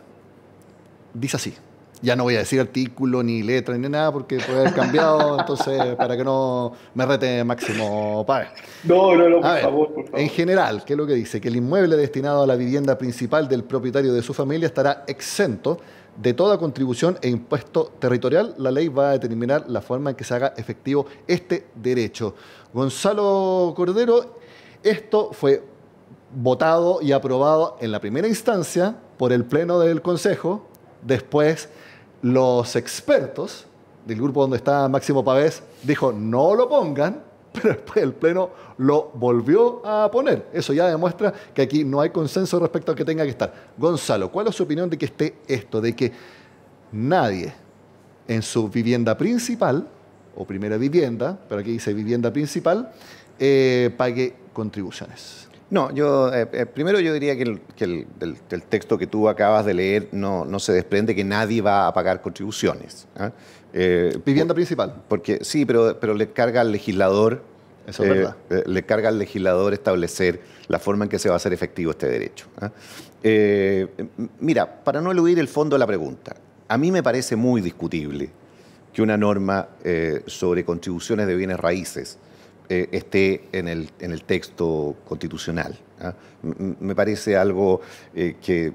B: Dice así. Ya no voy a decir artículo, ni letra, ni nada, porque puede haber cambiado, entonces, para que no me rete Máximo Páez.
E: No, por favor.
B: En general, ¿qué es lo que dice? Que el inmueble destinado a la vivienda principal del propietario de su familia estará exento de toda contribución e impuesto territorial. La ley va a determinar la forma en que se haga efectivo este derecho. Gonzalo Cordero, esto fue votado y aprobado en la primera instancia por el Pleno del Consejo. Después, los expertos del grupo donde está Máximo Pavés dijo no lo pongan, pero después el Pleno lo volvió a poner. Eso ya demuestra que aquí no hay consenso respecto a que tenga que estar. Gonzalo, ¿cuál es su opinión de que esté esto? De que nadie en su vivienda principal, o primera vivienda, pero aquí dice vivienda principal, pague contribuciones.
C: No, primero yo diría que del texto que tú acabas de leer no se desprende que nadie va a pagar contribuciones.
B: Vivienda principal.
C: Porque sí, pero le carga al legislador.
B: Eso es verdad.
C: Le carga al legislador establecer la forma en que se va a hacer efectivo este derecho. Mira, para no eludir el fondo de la pregunta, a mí me parece muy discutible que una norma sobre contribuciones de bienes raíces esté en el texto constitucional. Me parece algo que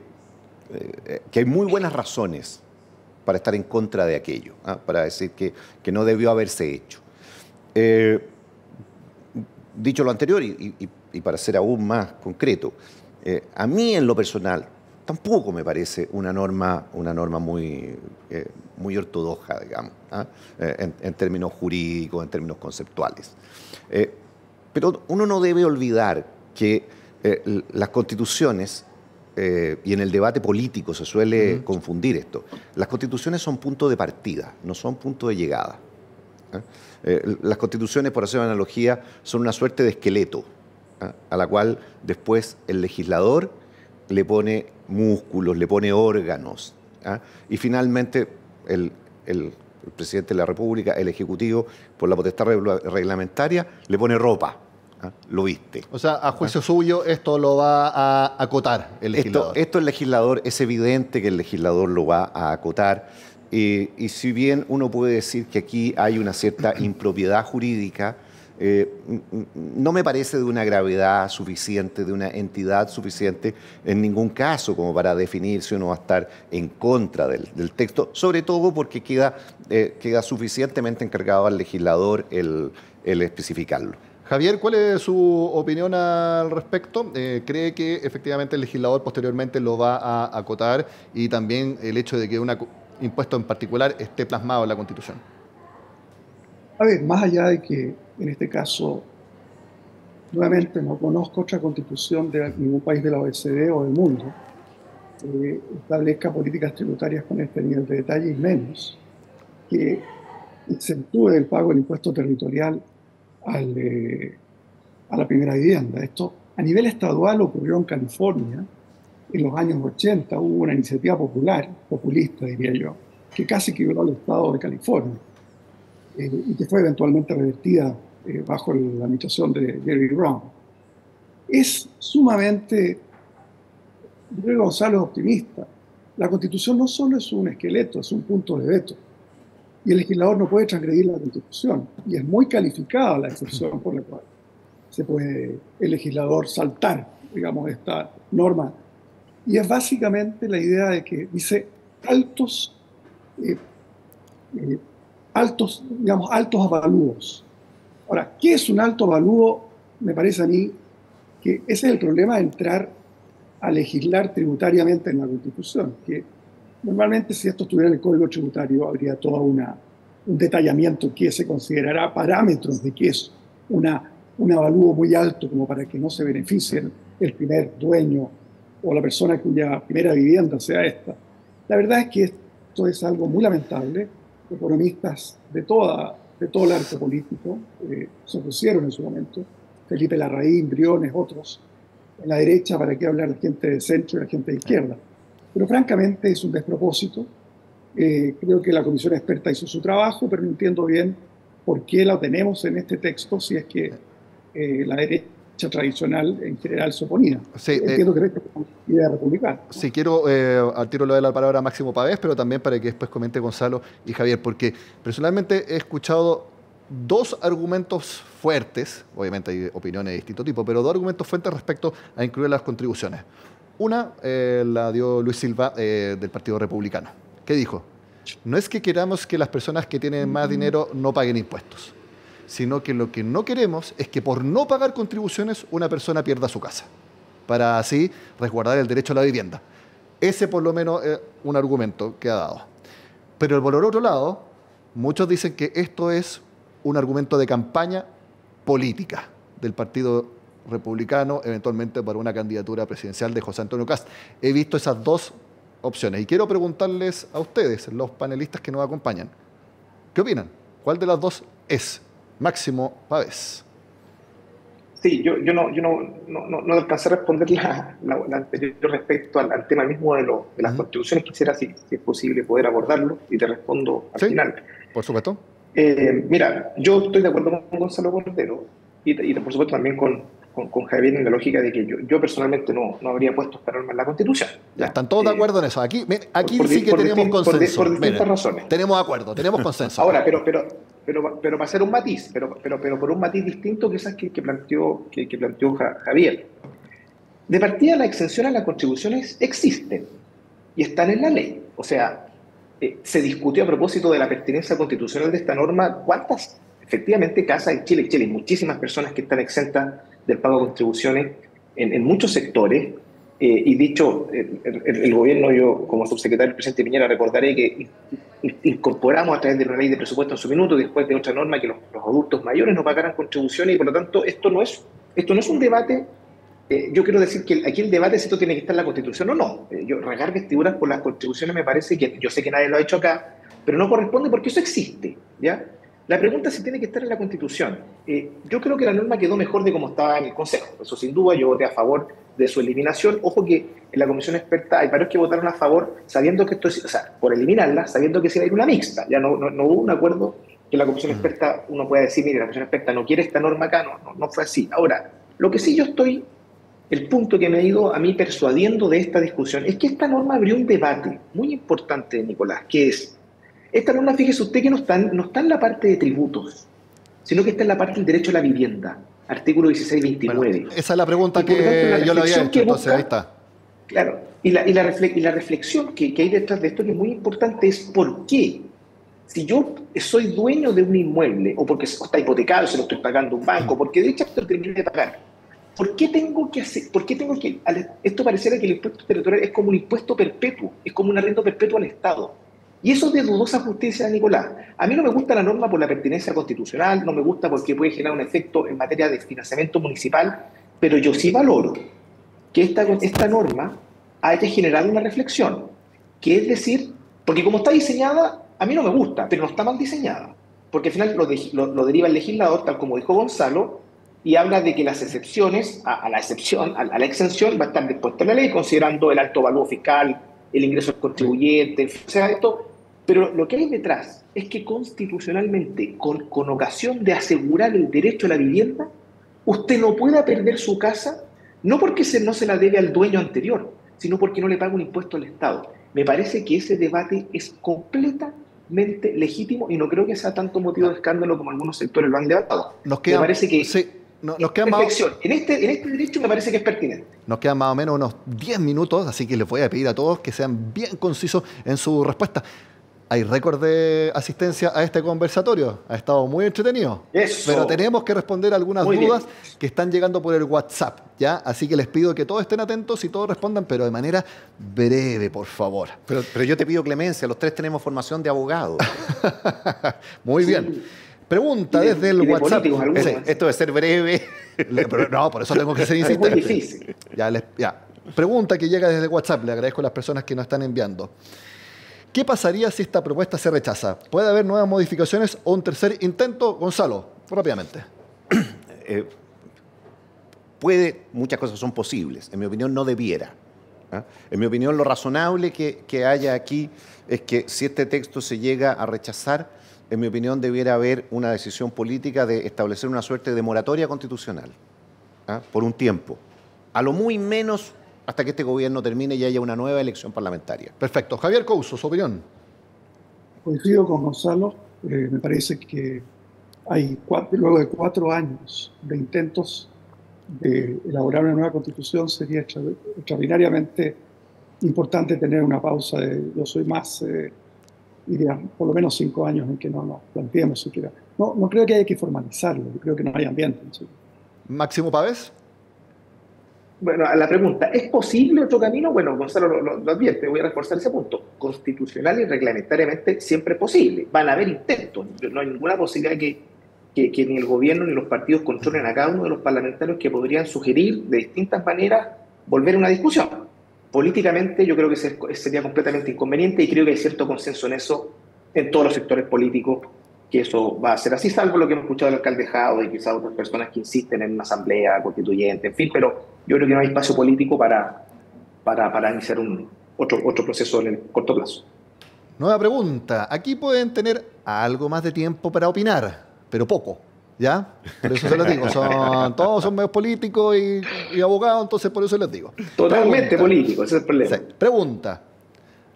C: hay muy buenas razones para estar en contra de aquello, para decir que no debió haberse hecho. Dicho lo anterior, y para ser aún más concreto, a mí en lo personal tampoco me parece una norma muy ortodoxa, digamos, en términos jurídicos, en términos conceptuales. Pero uno no debe olvidar que las constituciones, y en el debate político se suele confundir esto, las constituciones son punto de partida, no son punto de llegada. Las constituciones, por hacer una analogía, son una suerte de esqueleto, a la cual después el legislador le pone músculos, le pone órganos, y finalmente el presidente de la República, el Ejecutivo, por la potestad reglamentaria, le pone ropa, lo viste.
B: O sea, a juicio suyo, esto lo va a acotar el legislador.
C: Esto el legislador, es evidente que el legislador lo va a acotar, Y si bien uno puede decir que aquí hay una cierta impropiedad jurídica, no me parece de una gravedad suficiente, de una entidad suficiente en ningún caso como para definir si uno va a estar en contra del texto, sobre todo porque queda suficientemente encargado al legislador el especificarlo.
B: Javier, ¿cuál es su opinión al respecto? ¿Cree que efectivamente el legislador posteriormente lo va a acotar y también el hecho de que un impuesto en particular esté plasmado en la Constitución?
D: A ver, más allá de que en este caso, nuevamente no conozco otra constitución de ningún país de la OECD o del mundo que establezca políticas tributarias con este nivel de detalle y menos que incentúe el pago del impuesto territorial a la primera vivienda. Esto a nivel estadual ocurrió en California en los años 80, hubo una iniciativa populista diría yo, que casi quebró al estado de California y que fue eventualmente revertida bajo la administración de Jerry Brown. Es sumamente, Gonzalo, optimista. La Constitución no solo es un esqueleto, es un punto de veto. Y el legislador no puede transgredir la Constitución. Y es muy calificada la excepción por la cual se puede el legislador saltar, digamos, esta norma. Y es básicamente la idea de que dice altos avalúos. Ahora, ¿qué es un alto avalúo? Me parece a mí que ese es el problema de entrar a legislar tributariamente en la Constitución, que normalmente si esto estuviera en el Código Tributario habría todo un detallamiento que se considerará parámetros de que es un avalúo muy alto como para que no se beneficie el primer dueño o la persona cuya primera vivienda sea esta. La verdad es que esto es algo muy lamentable. Economistas de todo el arte político se opusieron en su momento. Felipe Larraín, Briones, otros en la derecha, para qué hablar de gente de centro y la gente de izquierda. Pero francamente es un despropósito. Creo que la comisión experta hizo su trabajo, pero no entiendo bien por qué la tenemos en este texto si es que la derecha tradicional en general se oponía.
B: Sí,
D: entiendo que es una idea republicana, ¿no?
B: Sí, quiero al tiro le doy la palabra a Máximo Pavés, pero también para que después comente Gonzalo y Javier, porque personalmente he escuchado dos argumentos fuertes, obviamente hay opiniones de distinto tipo, pero dos argumentos fuertes respecto a incluir las contribuciones. Una la dio Luis Silva del Partido Republicano, que dijo, no es que queramos que las personas que tienen más dinero no paguen impuestos, sino que lo que no queremos es que por no pagar contribuciones una persona pierda su casa, para así resguardar el derecho a la vivienda. Ese por lo menos es un argumento que ha dado. Pero por el otro lado, muchos dicen que esto es un argumento de campaña política del Partido Republicano, eventualmente para una candidatura presidencial de José Antonio Kast. He visto esas dos opciones y quiero preguntarles a ustedes, los panelistas que nos acompañan, ¿qué opinan? ¿Cuál de las dos es? Máximo Pavés.
E: Sí, yo no alcancé a responder la anterior respecto al tema mismo de las contribuciones. Quisiera, si es posible, poder abordarlo y te respondo al final.
B: Por supuesto.
E: Mira, yo estoy de acuerdo con Gonzalo Cordero y por supuesto también con Javier en la lógica de que yo personalmente no habría puesto esta norma en la Constitución.
B: Ya están todos de acuerdo en eso. Aquí sí que tenemos consenso.
E: Por distintas razones.
B: Tenemos acuerdo, tenemos consenso.
E: Ahora, pero para hacer un matiz, pero por un matiz distinto quizás que planteó Javier. De partida, las exenciones a las contribuciones existen y están en la ley. O sea, se discutió a propósito de la pertinencia constitucional de esta norma, cuántas efectivamente casas en Chile hay muchísimas personas que están exentas del pago de contribuciones en muchos sectores. Y dicho, el gobierno, yo como subsecretario del presidente Piñera recordaré que incorporamos a través de una ley de presupuesto en su minuto, después de otra norma, que los adultos mayores no pagaran contribuciones, y por lo tanto esto no es un debate. Yo quiero decir que aquí el debate es si esto tiene que estar en la Constitución o no. Yo regar vestiduras por las contribuciones me parece que, yo sé que nadie lo ha hecho acá, pero no corresponde porque eso existe, ¿ya? La pregunta es si tiene que estar en la Constitución. Yo creo que la norma quedó mejor de como estaba en el Consejo. Eso sin duda, yo voté a favor de su eliminación. Ojo que en la comisión experta hay varios que votaron a favor sabiendo que esto es, o sea, por eliminarla, sabiendo que se iba a ir una mixta. Ya no hubo un acuerdo que la comisión experta, uno pueda decir, mire, la comisión experta no quiere esta norma acá, no fue así. Ahora, lo que sí yo estoy, el punto que me ha ido a mí persuadiendo de esta discusión es que esta norma abrió un debate muy importante, Nicolás, que es Esta norma, fíjese usted que no está en la parte de tributos, sino que está en la parte del derecho a la vivienda, artículo 1629.
B: Bueno, esa es la pregunta
E: Y por lo tanto,
B: que yo le había hecho, entonces
E: busca,
B: ahí está.
E: claro, y la reflexión que hay detrás de esto, que es muy importante, es por qué. Si yo soy dueño de un inmueble, o porque está hipotecado, se lo estoy pagando a un banco, porque de hecho lo terminé de pagar, ¿por qué tengo que hacer? ¿Por qué tengo que? Esto pareciera que el impuesto territorial es como un impuesto perpetuo, es como un arrendo perpetuo al Estado. Y eso es de dudosa justicia, Nicolás. A mí no me gusta la norma por la pertinencia constitucional, no me gusta porque puede generar un efecto en materia de financiamiento municipal, pero yo sí valoro que esta norma haya generado una reflexión, que es decir, porque como está diseñada, a mí no me gusta, pero no está mal diseñada, porque al final lo deriva el legislador, tal como dijo Gonzalo, y habla de que las excepciones, a la exención va a estar dispuesta en la ley, considerando el alto valor fiscal, el ingreso del contribuyente, o sea, esto. Pero lo que hay detrás es que constitucionalmente, con ocasión de asegurar el derecho a la vivienda, usted no pueda perder su casa, no porque no se la debe al dueño anterior, sino porque no le paga un impuesto al Estado. Me parece que ese debate es completamente legítimo y no creo que sea tanto motivo de escándalo como algunos sectores lo han debatido.
B: Nos queda,
E: me parece que
B: sí, nos quedan
E: reflexión. En este derecho me parece que es pertinente.
B: Nos quedan más o menos unos 10 minutos, así que les voy a pedir a todos que sean bien concisos en su respuesta. Hay récord de asistencia a este conversatorio. Ha estado muy entretenido.
E: Eso.
B: Pero tenemos que responder algunas
E: Muy
B: dudas
E: bien.
B: que están llegando por el WhatsApp, ¿ya? Así que les pido que todos estén atentos y todos respondan, pero de manera breve, por favor.
C: Pero yo te pido clemencia, los tres tenemos formación de abogado.
B: Muy bien. Pregunta desde el WhatsApp.
E: Sí,
C: Esto de ser breve.
B: Pero no, por eso tengo que ser
E: es muy
B: insistente.
E: difícil.
B: Ya. Pregunta que llega desde WhatsApp. Le agradezco a las personas que nos están enviando. ¿Qué pasaría si esta propuesta se rechaza? ¿Puede haber nuevas modificaciones o un tercer intento? Gonzalo, rápidamente.
C: Muchas cosas son posibles. En mi opinión, no debiera. ¿Ah? En mi opinión, lo razonable que haya aquí es que si este texto se llega a rechazar, en mi opinión, debiera haber una decisión política de establecer una suerte de moratoria constitucional, ¿ah? Por un tiempo. A lo muy menos hasta que este gobierno termine y haya una nueva elección parlamentaria.
B: Perfecto. Javier Couso, su opinión.
D: Coincido con Gonzalo. Me parece que luego de 4 años de intentos de elaborar una nueva constitución, sería extraordinariamente importante tener una pausa yo soy más, diría, por lo menos 5 años en que no nos planteemos siquiera. No creo que haya que formalizarlo, yo creo que no hay ambiente en Chile.
B: Máximo Pavés.
E: Bueno, a la pregunta, ¿es posible otro camino? Bueno, Gonzalo lo advierte, voy a reforzar ese punto. Constitucional y reglamentariamente siempre es posible. Van a haber intentos. No hay ninguna posibilidad que ni el gobierno ni los partidos controlen a cada uno de los parlamentarios que podrían sugerir de distintas maneras volver a una discusión. Políticamente yo creo que sería completamente inconveniente y creo que hay cierto consenso en eso en todos los sectores políticos, que eso va a ser así, salvo lo que hemos escuchado del alcalde Jado y quizás otras personas que insisten en una asamblea constituyente, en fin, pero yo creo que no hay espacio político para iniciar otro proceso en el corto plazo.
B: Nueva pregunta. Aquí pueden tener algo más de tiempo para opinar, pero poco, ¿ya? Por eso se los digo. Todos son medios políticos y abogados, entonces por eso les digo.
E: Totalmente político, ese es el problema.
B: Sí. Pregunta.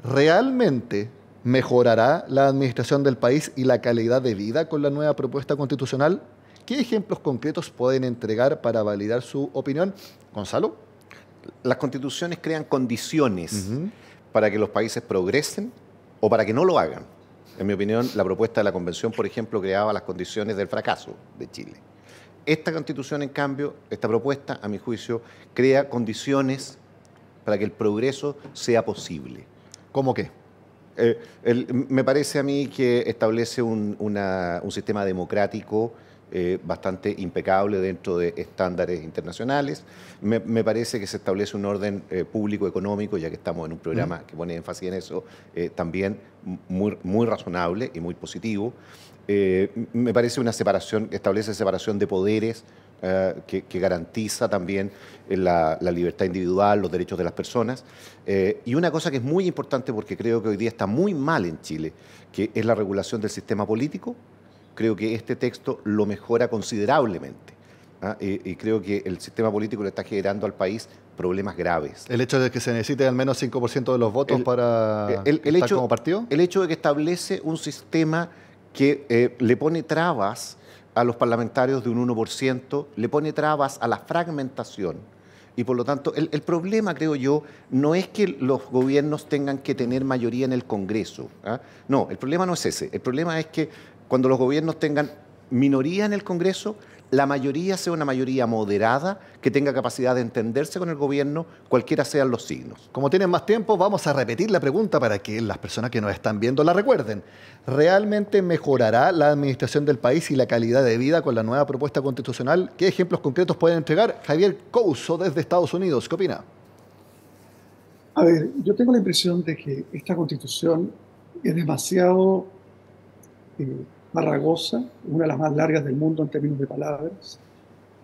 B: ¿Realmente mejorará la administración del país y la calidad de vida con la nueva propuesta constitucional? ¿Qué ejemplos concretos pueden entregar para validar su opinión? Gonzalo.
C: Las constituciones crean condiciones para que los países progresen o para que no lo hagan. En mi opinión, la propuesta de la Convención, por ejemplo, creaba las condiciones del fracaso de Chile. Esta Constitución, en cambio, esta propuesta, a mi juicio, crea condiciones para que el progreso sea posible.
B: ¿Cómo qué?
C: Me parece a mí que establece un sistema democrático bastante impecable dentro de estándares internacionales. Me parece que se establece un orden público económico, ya que estamos en un programa que pone énfasis en eso, también muy razonable y muy positivo. Me parece una separación, establece separación de poderes que garantiza también la libertad individual, los derechos de las personas. Y una cosa que es muy importante, porque creo que hoy día está muy mal en Chile, que es la regulación del sistema político. Creo que este texto lo mejora considerablemente. y creo que el sistema político le está generando al país problemas graves.
B: ¿El hecho de que se necesite al menos 5% de los votos para estar como partido?
C: El hecho de que establece un sistema que le pone trabas a los parlamentarios de un 1%, le pone trabas a la fragmentación. Y por lo tanto, el problema, creo yo, no es que los gobiernos tengan que tener mayoría en el Congreso. No, el problema no es ese. El problema es que cuando los gobiernos tengan minoría en el Congreso, la mayoría sea una mayoría moderada que tenga capacidad de entenderse con el gobierno, cualquiera sean los signos.
B: Como tienen más tiempo, vamos a repetir la pregunta para que las personas que nos están viendo la recuerden. ¿Realmente mejorará la administración del país y la calidad de vida con la nueva propuesta constitucional? ¿Qué ejemplos concretos pueden entregar? Javier Couso, desde Estados Unidos, ¿qué opina?
D: A ver, yo tengo la impresión de que esta constitución es demasiado farragosa, una de las más largas del mundo en términos de palabras,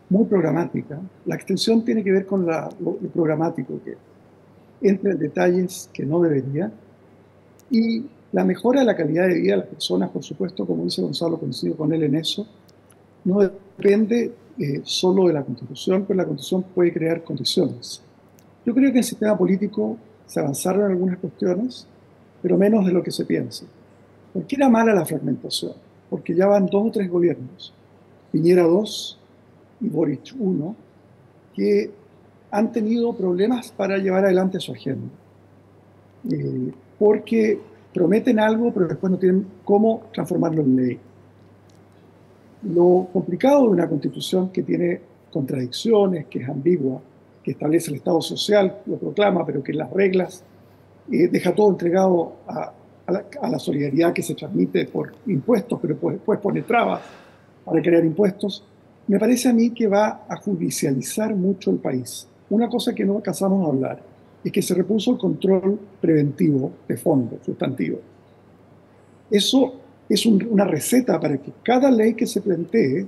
D: muy programática. La extensión tiene que ver con lo programático, que entra en detalles que no debería, y la mejora de la calidad de vida de las personas, por supuesto, como dice Gonzalo, coincido con él en eso, no depende solo de la Constitución, pero la Constitución puede crear condiciones. Yo creo que en el sistema político se avanzaron en algunas cuestiones, pero menos de lo que se piensa. ¿Por qué era mala la fragmentación? Porque ya van 2 o 3 gobiernos, Piñera 2 y Boric 1, que han tenido problemas para llevar adelante su agenda. Porque prometen algo, pero después no tienen cómo transformarlo en ley. Lo complicado de una constitución que tiene contradicciones, que es ambigua, que establece el Estado social, lo proclama, pero que las reglas deja todo entregado a la solidaridad que se transmite por impuestos, pero después pone trabas para crear impuestos, me parece a mí que va a judicializar mucho el país. Una cosa que no alcanzamos a hablar es que se repuso el control preventivo de fondo, sustantivo. Eso es una receta para que cada ley que se plantee,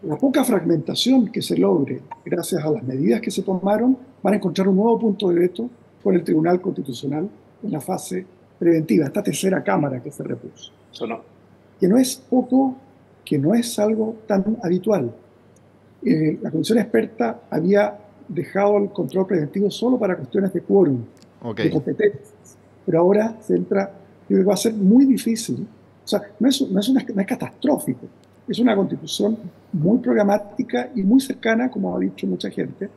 D: la poca fragmentación que se logre gracias a las medidas que se tomaron, van a encontrar un nuevo punto de veto con el Tribunal Constitucional en la fase preventiva, esta tercera cámara que se repuso.
E: Eso no.
D: Que no es poco, que no es algo tan habitual. La comisión experta había dejado el control preventivo solo para cuestiones de quórum, de competencias, pero ahora se entra, yo creo que va a ser muy difícil. O sea, no es catastrófico, es una constitución muy programática y muy cercana, como ha dicho mucha gente,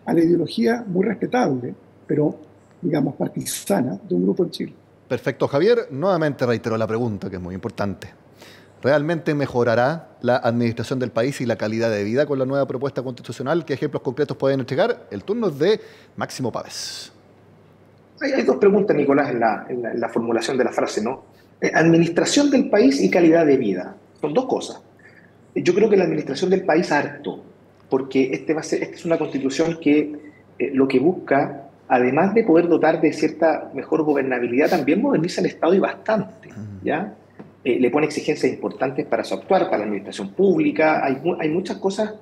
D: a la ideología muy respetable, pero, digamos, partisana de un grupo en Chile.
B: Perfecto, Javier. Nuevamente reitero la pregunta, que es muy importante. ¿Realmente mejorará la administración del país y la calidad de vida con la nueva propuesta constitucional? ¿Qué ejemplos concretos pueden entregar? El turno es de Máximo Páez.
E: Hay 2 preguntas, Nicolás, en la formulación de la frase, ¿no? Administración del país y calidad de vida. Son 2 cosas. Yo creo que la administración del país harto, porque esta es una constitución que lo que busca, además de poder dotar de cierta mejor gobernabilidad, también moderniza el Estado y bastante, ¿ya? Le pone exigencias importantes para su actuar, para la administración pública. Hay muchas cosas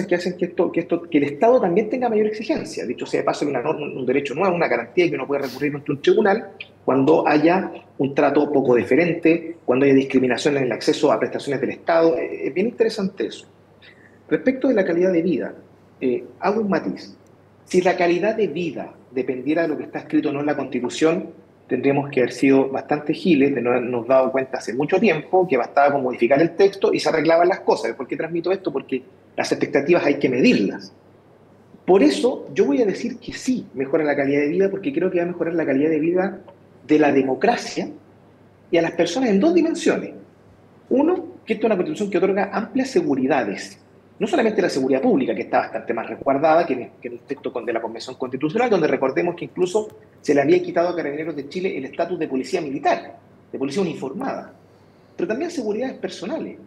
E: que hacen que el Estado también tenga mayor exigencia. Dicho sea de paso, un derecho nuevo, una garantía que uno puede recurrir ante un tribunal cuando haya un trato poco diferente, cuando haya discriminación en el acceso a prestaciones del Estado. Es bien interesante eso. Respecto de la calidad de vida, hago un matiz. Si la calidad de vida dependiera de lo que está escrito o no en la Constitución, tendríamos que haber sido bastante giles de no habernos dado cuenta hace mucho tiempo que bastaba con modificar el texto y se arreglaban las cosas. ¿Por qué transmito esto? Porque las expectativas hay que medirlas. Por eso yo voy a decir que sí mejora la calidad de vida, porque creo que va a mejorar la calidad de vida de la democracia y a las personas en 2 dimensiones. Uno, que esta es una Constitución que otorga amplias seguridades. No solamente la seguridad pública, que está bastante más resguardada que en el texto de la Convención Constitucional, donde recordemos que incluso se le había quitado a Carabineros de Chile el estatus de policía militar, de policía uniformada. Pero también seguridades personales,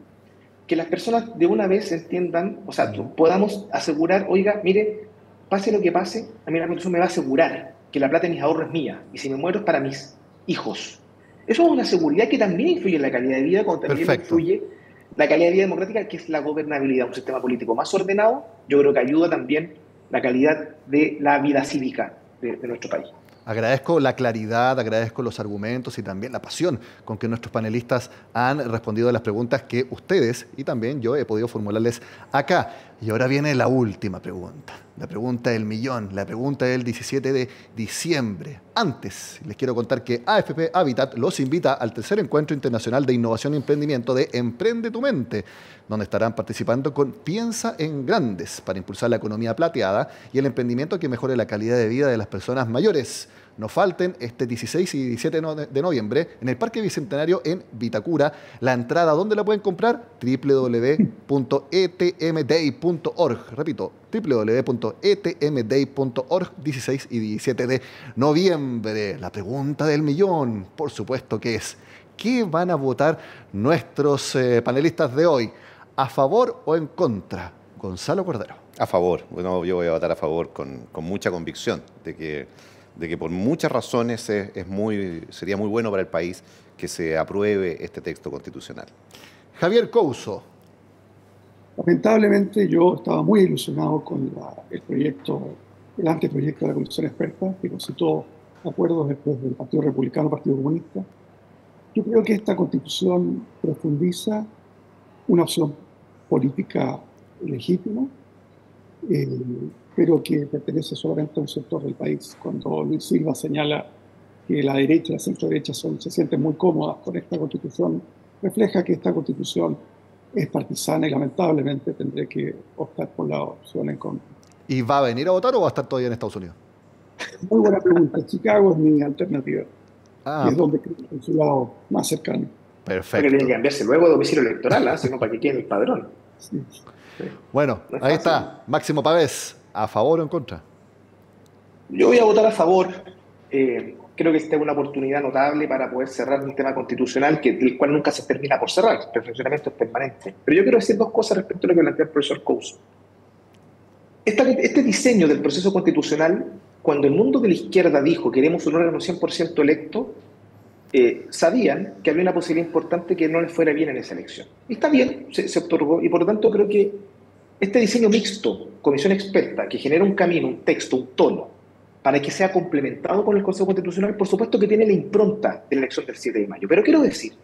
E: que las personas de una vez entiendan, o sea, podamos asegurar, oiga, mire, pase lo que pase, a mí la Constitución me va a asegurar que la plata de mis ahorros es mía, y si me muero es para mis hijos. Eso es una seguridad que también influye en la calidad de vida, como también influye la calidad de vida democrática, que es la gobernabilidad, un sistema político más ordenado. Yo creo que ayuda también la calidad de la vida cívica de nuestro país.
B: Agradezco la claridad, agradezco los argumentos y también la pasión con que nuestros panelistas han respondido a las preguntas que ustedes y también yo he podido formularles acá. Y ahora viene la última pregunta, la pregunta del millón, la pregunta del 17 de diciembre. Antes, les quiero contar que AFP Habitat los invita al tercer encuentro internacional de innovación y emprendimiento de Emprende tu Mente, donde estarán participando con Piensa en Grandes para impulsar la economía plateada y el emprendimiento que mejore la calidad de vida de las personas mayores. No falten este 16 y 17 de noviembre en el Parque Bicentenario en Vitacura. La entrada, ¿dónde la pueden comprar? www.etmday.org. Repito, www.etmday.org, 16 y 17 de noviembre. La pregunta del millón, por supuesto que es, ¿qué van a votar nuestros panelistas de hoy? ¿A favor o en contra? Gonzalo Cordero.
C: A favor. Bueno, yo voy a votar a favor con mucha convicción de que por muchas razones sería muy bueno para el país que se apruebe este texto constitucional.
B: Javier Couso.
D: Lamentablemente yo estaba muy ilusionado con el anteproyecto de la Comisión Experta, que concitó acuerdos después del Partido Republicano, Partido Comunista. Yo creo que esta Constitución profundiza una opción política legítima, pero que pertenece solamente a un sector del país. Cuando Luis Silva señala que la derecha y la centro-derecha se sienten muy cómodas con esta Constitución, refleja que esta Constitución es partisana y lamentablemente tendré que optar por la opción en contra.
B: ¿Y va a venir a votar o va a estar todavía en Estados Unidos?
D: Muy buena pregunta. Chicago es mi alternativa. Y es donde creo que es el consulado más cercano.
E: Perfecto. Porque tiene que cambiarse luego de domicilio electoral, sino para que quede en el padrón.
D: Sí.
B: Bueno, no ahí está. Máximo Pavés, ¿a favor o en contra?
E: Yo voy a votar a favor. Creo que esta es una oportunidad notable para poder cerrar un tema constitucional el cual nunca se termina por cerrar. El perfeccionamiento es permanente. Pero yo quiero decir dos cosas respecto a lo que plantea el profesor Couso. Este diseño del proceso constitucional, cuando el mundo de la izquierda dijo queremos un órgano 100% electo, sabían que había una posibilidad importante que no les fuera bien en esa elección. Y está bien, se otorgó, y por lo tanto creo que este diseño mixto, comisión experta, que genera un camino, un texto, un tono, para que sea complementado con el Consejo Constitucional, por supuesto que tiene la impronta de la elección del 7 de mayo. Pero quiero decir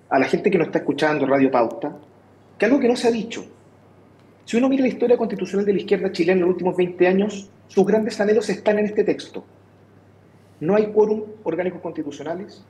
E: a la gente que nos está escuchando, Radio Pauta, que algo que no se ha dicho. Si uno mira la historia constitucional de la izquierda chilena en los últimos 20 años, sus grandes anhelos están en este texto. No hay quórum orgánicos constitucionales,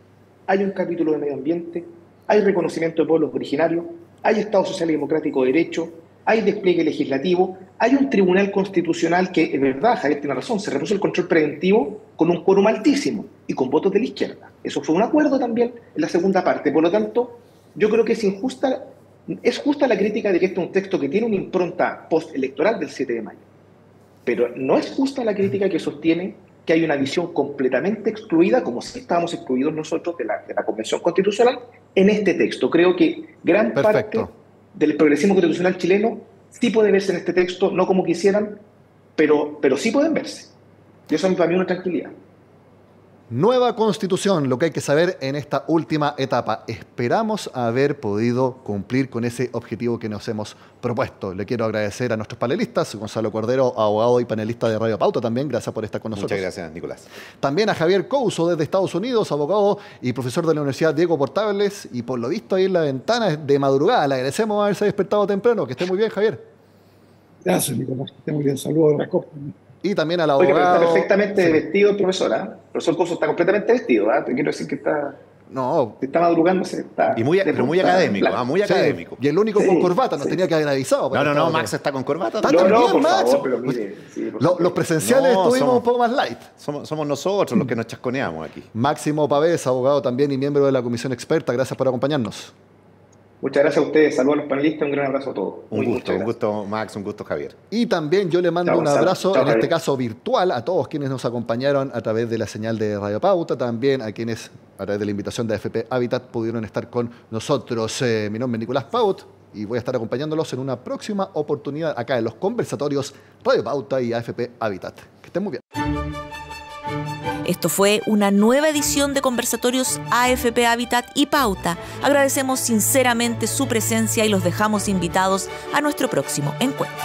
E: hay un capítulo de medio ambiente, hay reconocimiento de pueblos originarios, hay Estado social y democrático de derecho, hay despliegue legislativo, hay un tribunal constitucional que, es verdad, Javier tiene razón, se repuso el control preventivo con un quórum altísimo y con votos de la izquierda. Eso fue un acuerdo también en la segunda parte. Por lo tanto, yo creo que es justa la crítica de que este es un texto que tiene una impronta postelectoral del 7 de mayo. Pero no es justa la crítica que sostiene que hay una visión completamente excluida, como si estábamos excluidos nosotros de la Convención Constitucional, en este texto. Creo que gran parte del progresismo constitucional chileno sí puede verse en este texto, no como quisieran, pero sí pueden verse. Y eso para mí es una tranquilidad.
B: Nueva Constitución, lo que hay que saber en esta última etapa. Esperamos haber podido cumplir con ese objetivo que nos hemos propuesto. Le quiero agradecer a nuestros panelistas, Gonzalo Cordero, abogado y panelista de Radio Pauta también. Gracias por estar con nosotros.
C: Muchas gracias, Nicolás.
B: También a Javier Couso desde Estados Unidos, abogado y profesor de la Universidad Diego Portales. Y por lo visto ahí en la ventana de madrugada. Le agradecemos haberse despertado temprano. Que esté muy bien, Javier.
D: Gracias, Nicolás. Que esté muy bien. Saludos de la COP.
B: Y también al abogado...
E: Oiga, pero está perfectamente vestido el profesor, ¿eh? El profesor Couso está completamente vestido, ¿eh? Te quiero decir que está...
B: No.
E: Está madrugándose. Está
C: pero muy académico, muy académico.
B: Y el único con corbata, nos tenía que haber avisado.
C: No, Max está con corbata.
E: No, por favor, pero mire.
B: Los presenciales estuvimos un poco más light.
C: Somos nosotros los que nos chasconeamos aquí.
B: Máximo Pavés, abogado también y miembro de la Comisión Experta. Gracias por acompañarnos.
E: Muchas gracias a ustedes, saludos a los panelistas, un gran abrazo a todos.
C: Un gusto Max, un gusto Javier.
B: Y también yo le mando un abrazo, en este caso virtual, a todos quienes nos acompañaron a través de la señal de Radio Pauta, también a quienes a través de la invitación de AFP Habitat pudieron estar con nosotros. Mi nombre es Nicolás Paut y voy a estar acompañándolos en una próxima oportunidad acá en los conversatorios Radio Pauta y AFP Habitat. Que estén muy bien.
A: Esto fue una nueva edición de Conversatorios AFP Habitat y Pauta. Agradecemos sinceramente su presencia y los dejamos invitados a nuestro próximo encuentro.